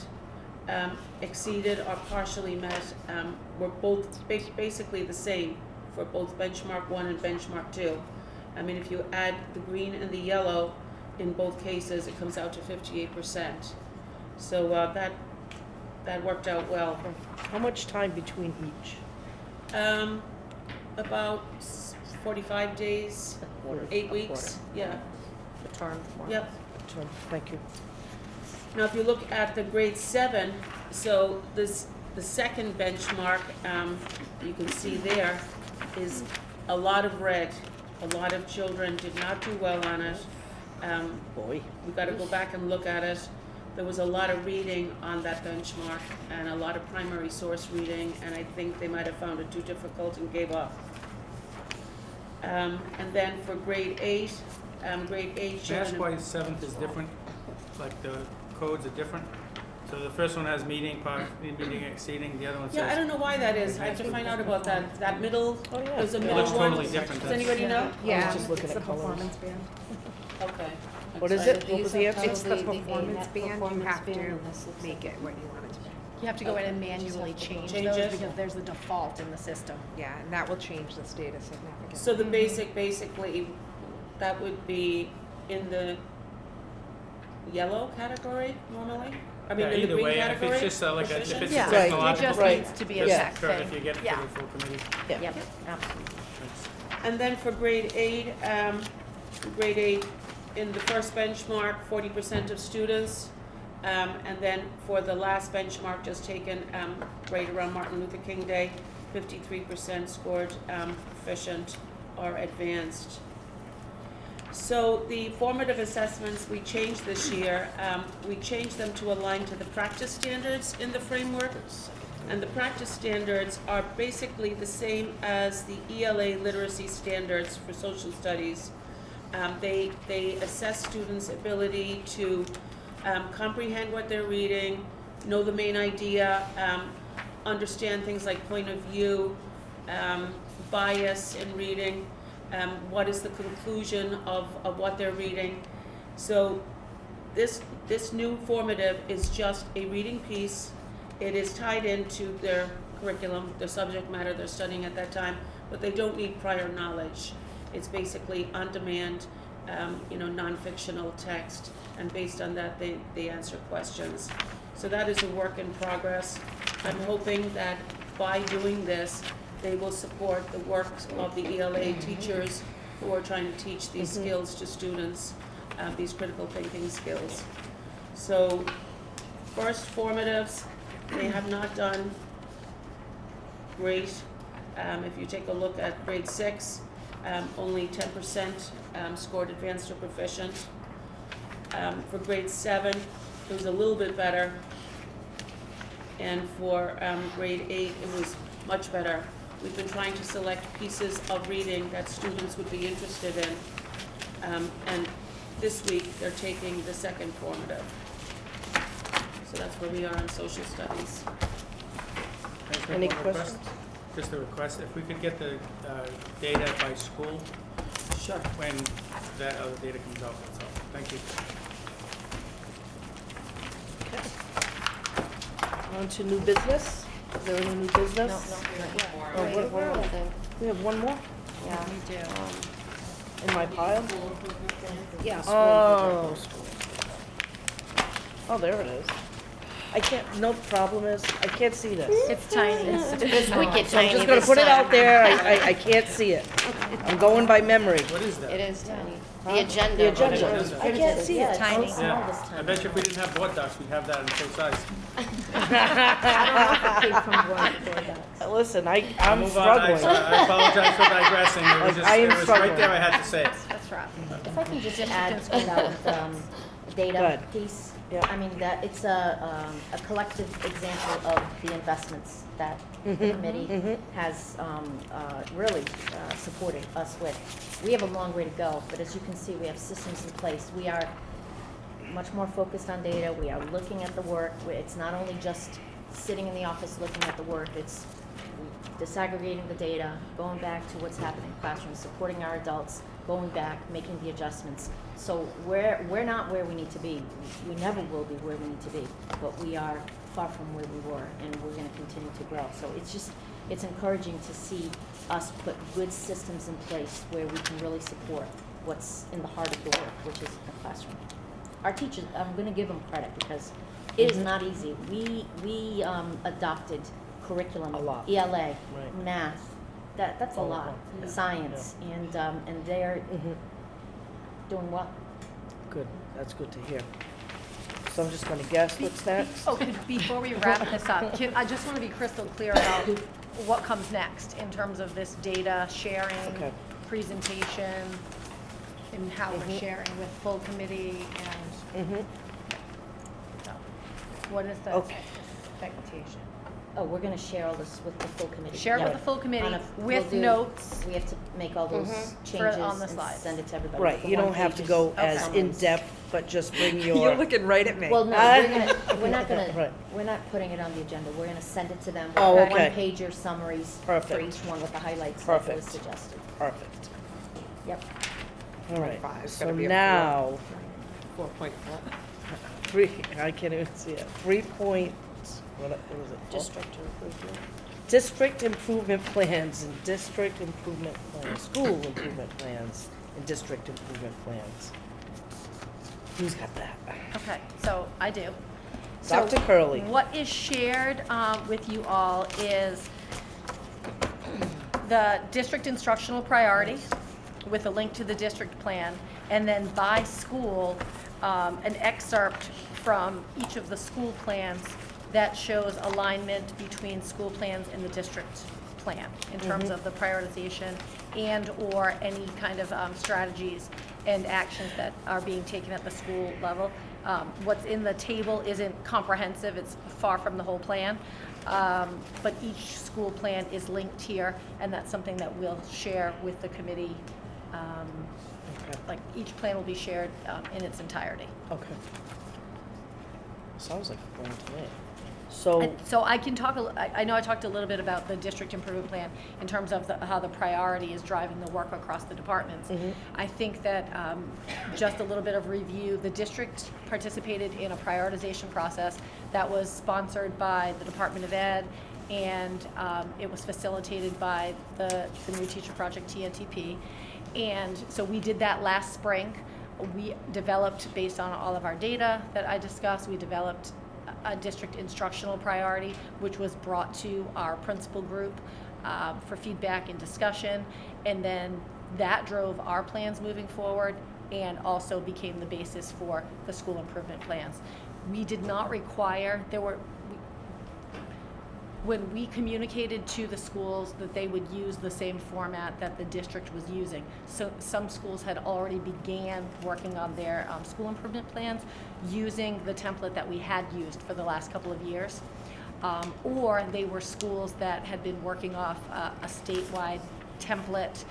exceeded, or partially met were both basically the same for both benchmark 1 and benchmark 2. I mean, if you add the green and the yellow in both cases, it comes out to 58%. So that worked out well. How much time between each? About 45 days, 8 weeks. Yeah. The term? Yep. The term. Thank you. Now, if you look at the grade 7, so the second benchmark, you can see there is a lot of red. A lot of children did not do well on it. Boy. We got to go back and look at it. There was a lot of reading on that benchmark and a lot of primary source reading, and I think they might have found it too difficult and gave up. And then for grade 8, May I ask why 7th is different? Like the codes are different? So the first one has meeting exceeding, the other one says... Yeah, I don't know why that is. I have to find out about that. That middle, there's a It middle looks one. totally different. Does anybody know? Yeah, just looking it's at the colors. performance band. Okay. What is it? What was the answer? It's the performance band. You performance have band, to and this looks make it what you want it to be. You have to go in and manually change Change those it. because there's a default in the system. Yeah, and that will change this data significantly. So the basically, that would be in the yellow category normally? I mean, Yeah, in the either green way, if category? it's just like if Proficient? it's a Yeah, Right. it technological. just Right. needs to be a just tech sure thing. if you get it Yeah. to the full committee. Yeah. Yep, absolutely. And then for grade 8, in the first benchmark, 40% of students. And then for the last benchmark just taken, right around Martin Luther King Day, 53% scored proficient or advanced. So the formative assessments we changed this year, we changed them to align to the practice standards in the framework. And the practice standards are basically the same as the ELA literacy standards for social studies. They assess students' ability to comprehend what they're reading, know the main idea, understand things like point of view, bias in reading, what is the conclusion of what they're reading. So this new formative is just a reading piece. It is tied into their curriculum, their subject matter they're studying at that time, but they don't need prior knowledge. It's basically on-demand, non-fictional text, and based on that, they answer questions. So that is a work in progress. I'm hoping that by doing this, they will support the work of the ELA teachers who are trying to teach these skills to students, these critical thinking skills. So first formatives, they have not done great. If you take a look at grade 6, only 10% scored advanced or proficient. For grade 7, it was a little bit better. And for grade 8, it was much better. We've been trying to select pieces of reading that students would be interested in. And this week, they're taking the second formative. So that's where we are in social studies. Can I Any make one request? questions? Just a request, if we could get the data by school Sure. when that other data comes out, that's all. Thank you. On to new business. Is there any new business? No, Oh, what- we have one more Yeah. We do. in my pile? Yeah. Oh, school. Oh, there it is. I can't, no, the problem is, I can't see this. It's tiny. It's wicked So I'm tiny just gonna this put it time. out there, I can't see it. I'm going by memory. What is that? It is tiny. Huh? The agenda. The agenda. agenda. I can't see Yeah, it. it's Tiny. so small this I time. bet you if we didn't have board docs, we'd have that in full size. Listen, I'm Move on. struggling. I apologize for digressing. It was Like, just, I am it was right struggling. there, I had to say it. That's right. If I can just add to that data Good. piece. Yeah. I mean, that it's a collective example of the investments that the committee has really supported us with. We have a long way to go, but as you can see, we have systems in place. We are much more focused on data. We are looking at the work. It's not only just sitting in the office looking at the work, it's disaggregating the data, going back to what's happening in classrooms, supporting our adults, going back, making the adjustments. So we're not where we need to be. We never will be where we need to be, but we are far from where we were, and we're going to continue to grow. So it's encouraging to see us put good systems in place where we can really support what's in the heart of the work, which is the classroom. Our teachers, I'm going to give them credit because it is not easy. We adopted curriculum, A lot. ELA, Right. math. That's a All lot. of them. Science, and they're doing well. Good, that's good to hear. So I'm just gonna guess what's next. Oh, before we wrap this up, I just want to be crystal clear about what comes next in terms of this data sharing, Okay. presentation, and how we're sharing with full committee and Mm-hmm. so, what is the Okay. expectation? Oh, we're gonna share all this with the full committee. Share it with Yep. the full committee On a- with we'll do- notes. We have to make all those For- changes on the and slides. send it to everybody. Right, The you don't one have to pages, go as summaries. in-depth, but just bring You're your, looking right at me. Well, no, we're not Right. gonna, we're not putting it on the agenda. We're gonna send it to them with Oh, okay. one-pager summaries for Perfect. each one with the highlights that was Perfect. suggested. perfect. Yep. All right, Five, it's so gotta be a now, 4.4. I can't even see it, 3 points, what is it? District improvement. District improvement plans and district improvement plans, school improvement plans and district improvement plans. Who's got that? Okay, so I do. So Dr. Curley. What is shared with you all is the district instructional priority with a link to the district plan, and then by school, an excerpt from each of the school plans that shows alignment between school plans and the district plan in terms of the prioritization and or any kind of strategies and actions that are being taken at the school level. What's in the table isn't comprehensive, it's far from the whole plan, but each school plan is linked here, and that's something that we'll share with the committee. Like each plan will be shared in its entirety. Okay. Sounds like a plan to me. So, And so I can talk, I know I talked a little bit about the district improvement plan in terms of how the priority is driving the work across the departments. I think that just a little bit of review, the district participated in a prioritization process that was sponsored by the Department of Ed, and it was facilitated by the New Teacher Project, TNTP. And so we did that last spring. We developed, based on all of our data that I discussed, we developed a district instructional priority, which was brought to our principal group for feedback and discussion. And then that drove our plans moving forward and also became the basis for the school improvement plans. We did not require, when we communicated to the schools that they would use the same format that the district was using. So some schools had already began working on their school improvement plans using the template that we had used for the last couple of years. Or they were schools that had been working off a statewide template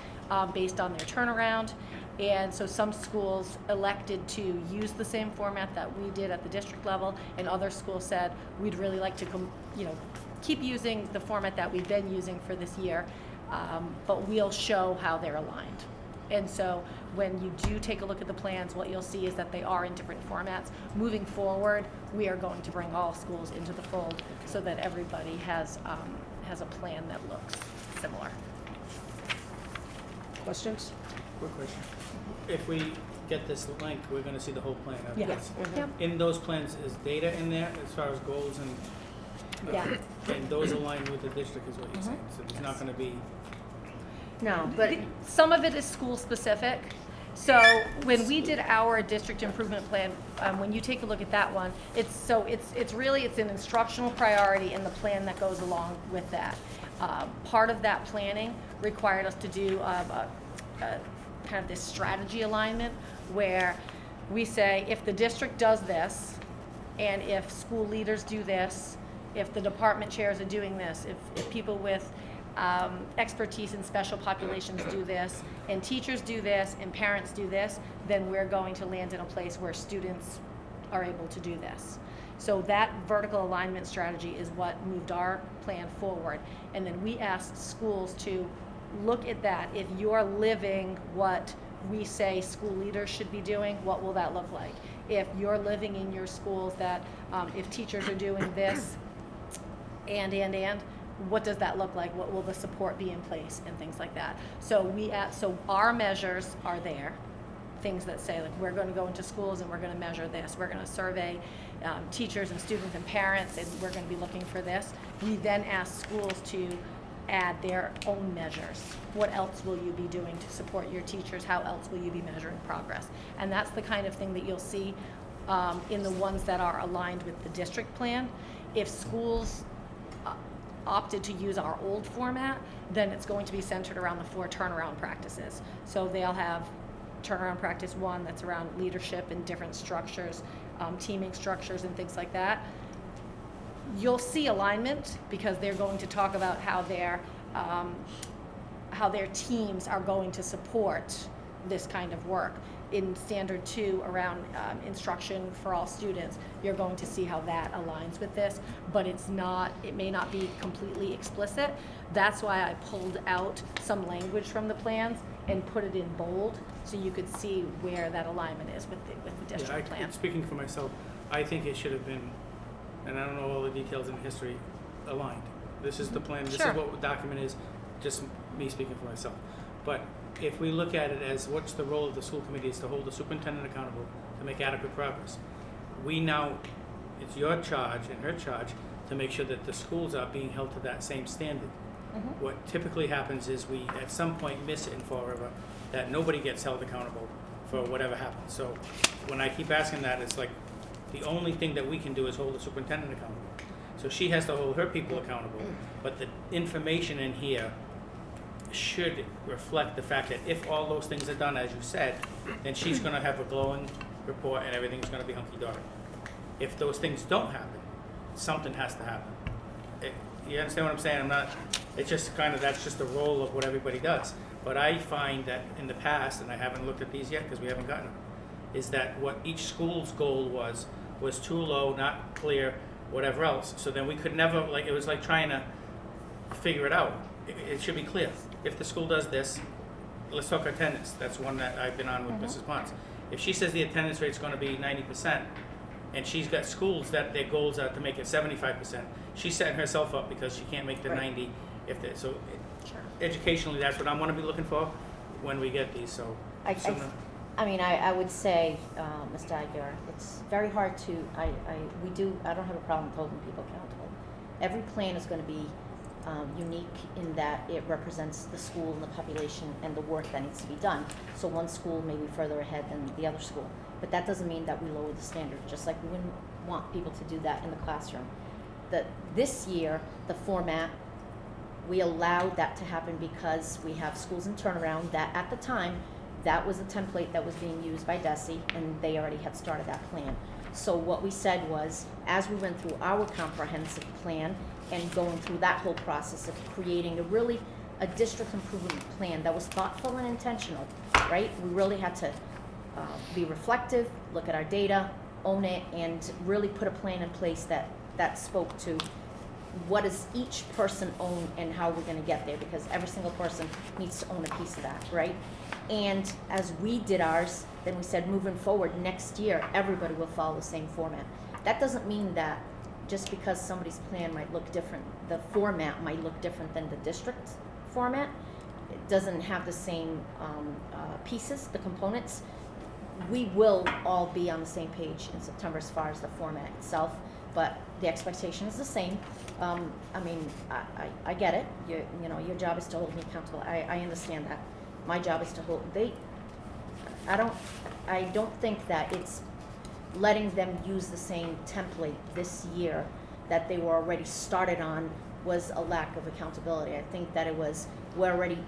based on their turnaround. And so some schools elected to use the same format that we did at the district level, and other schools said, we'd really like to keep using the format that we've been using for this year, but we'll show how they're aligned. And so when you do take a look at the plans, what you'll see is that they are in different formats. Moving forward, we are going to bring all schools into the fold so that everybody has a plan that looks similar. questions? Quick question. If we get this link, we're gonna see the whole plan. Yes. Yep. In those plans, is data in there as far as goals and? Yeah. And those align with the district is what you're saying, so there's not gonna be, No, but some of it is school specific. So when we did our district improvement plan, when you take a look at that one, it's an instructional priority and the plan that goes along with that. Part of that planning required us to do a kind of this strategy alignment where we say if the district does this, and if school leaders do this, if the department chairs are doing this, if people with expertise in special populations do this, and teachers do this, and parents do this, then we're going to land in a place where students are able to do this. So that vertical alignment strategy is what moved our plan forward. And then we asked schools to look at that. If you're living what we say school leaders should be doing, what will that look like? If you're living in your schools that if teachers are doing this, and what does that look like? What will the support be in place and things like that? So so our measures are there, things that say like we're going to go into schools and we're going to measure this. We're going to survey teachers and students and parents, and we're going to be looking for this. We then ask schools to add their own measures. What else will you be doing to support your teachers? How else will you be measuring progress? And that's the kind of thing that you'll see in the ones that are aligned with the district plan. If schools opted to use our old format, then it's going to be centered around the 4 turnaround practices. So they'll have turnaround practice 1 that's around leadership and different structures, teaming structures and things like that. You'll see alignment because they're going to talk about how their teams are going to support this kind of work. In standard 2 around instruction for all students, you're going to see how that aligns with this, but it may not be completely explicit. That's why I pulled out some language from the plans and put it in bold so you could see where that alignment is with the district plan. Speaking for myself, I think it should have been, and I don't know all the details in history, aligned. This is the plan, this is Sure. what the document is, just me speaking for myself. But if we look at it as what's the role of the school committee is to hold the superintendent accountable to make adequate progress. We now, it's your charge and her charge to make sure that the schools are being held to that same standard. What typically happens is we at some point miss it in Fall River, that nobody gets held accountable for whatever happens. So when I keep asking that, it's like the only thing that we can do is hold the superintendent accountable. So she has to hold her people accountable, but the information in here should reflect the fact that if all those things are done as you said, then she's gonna have a glowing report and everything's gonna be hunky-dory. If those things don't happen, something has to happen. You understand what I'm saying? It's just kind of, that's just the role of what everybody does. But I find that in the past, and I haven't looked at these yet because we haven't gotten them, is that what each school's goal was too low, not clear, whatever else. So then we could never, like, it was like trying to figure it out. It should be clear. If the school does this, let's talk attendance. That's one that I've been on with Mrs. Pons. If she says the attendance rate's gonna be 90%, and she's got schools that their goals are to make it 75%, she's setting herself up because she can't make the 90 if they, so educationally, that's what I'm gonna be looking for when we get these, so. I would say, Mr. Aguirre, it's very hard to, I don't have a problem holding people accountable. Every plan is gonna be unique in that it represents the school and the population and the work that needs to be done. So one school may be further ahead than the other school, but that doesn't mean that we lower the standard, just like we wouldn't want people to do that in the classroom. This year, the format, we allowed that to happen because we have schools in turnaround that at the time, that was a template that was being used by DESE, and they already had started that plan. So what we said was, as we went through our comprehensive plan and going through that whole process of creating a district improvement plan that was thoughtful and intentional, right? We really had to be reflective, look at our data, own it, and really put a plan in place that spoke to what does each person own and how we're gonna get there, because every single person needs to own a piece of that, right? And as we did ours, then we said moving forward next year, everybody will follow the same format. That doesn't mean that just because somebody's plan might look different, the format might look different than the district format. It doesn't have the same pieces, the components. We will all be on the same page in September as far as the format itself, but the expectation is the same. I get it. Your job is to hold me accountable. I understand that. My job is to hold. I don't think that it's letting them use the same template this year that they were already started on was a lack of accountability. I think that we're already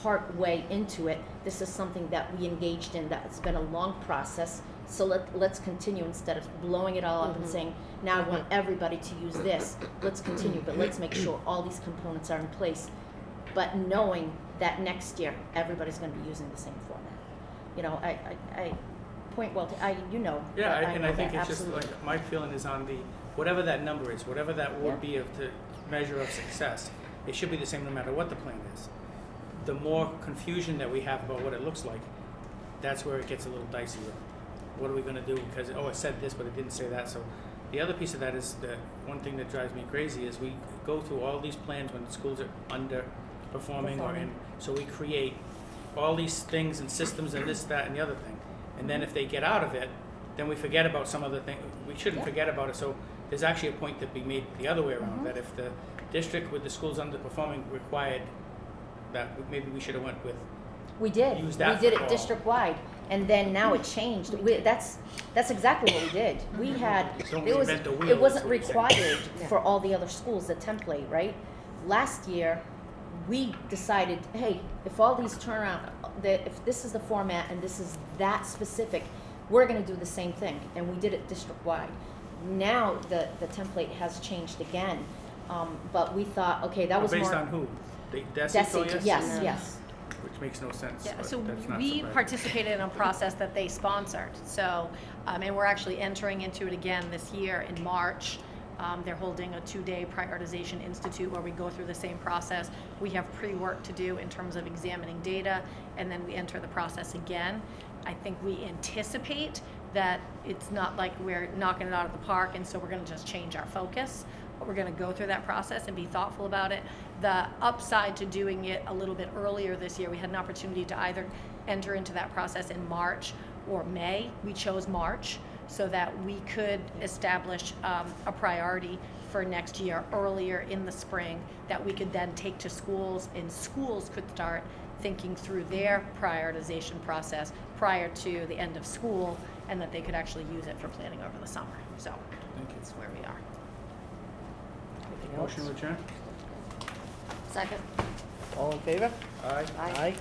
part way into it. This is something that we engaged in that's been a long process. So let's continue instead of blowing it all up and saying, now I want everybody to use this. Let's continue, but let's make sure all these components are in place. But knowing that next year, everybody's gonna be using the same format. I point well, I think it's just like, my feeling is on whatever that number is, whatever that would be of the measure of success, it should be the same no matter what the plan is. The more confusion that we have about what it looks like, that's where it gets a little dicey with. What are we gonna do? Because, it said this, but it didn't say that. So the other piece of that is the one thing that drives me crazy is we go through all these plans when the schools are underperforming so we create all these things and systems and this, that, and the other thing. And then if they get out of it, then we forget about some other thing. We shouldn't forget about it. So there's actually a point to be made the other way around, that if the district with the schools underperforming required that, maybe we should have went with. We did. Use that We did for it all. district-wide, and then now it changed. That's exactly what we did. We had, Don't it reinvent the wheel, it wasn't is what you're saying. required for all the other schools, the template, right? Last year, we decided, hey, if all these if this is the format and this is that specific, we're gonna do the same thing, and we did it district-wide. Now, the template has changed again, but we thought, okay, that was more. Based on who? DESE? Yes. Which makes no sense. Yeah, but so that's not we surprising. participated in a process that they sponsored. So, and we're actually entering into it again this year in March. They're holding a 2-day prioritization institute where we go through the same process. We have pre-work to do in terms of examining data, and then we enter the process again. I think we anticipate that it's not like we're knocking it out of the park, and so we're gonna just change our focus. we're gonna go through that process and be thoughtful about it. The upside to doing it a little bit earlier this year, we had an opportunity to either enter into that process in March or May. We chose March so that we could establish a priority for next year earlier in the spring that we could then take to schools, and schools could start thinking through their prioritization process prior to the end of school, and that they could actually use it for planning over the summer. So that's where we are. Anything else? Motion to adjourn? Second. All in favor? Aye. Aye.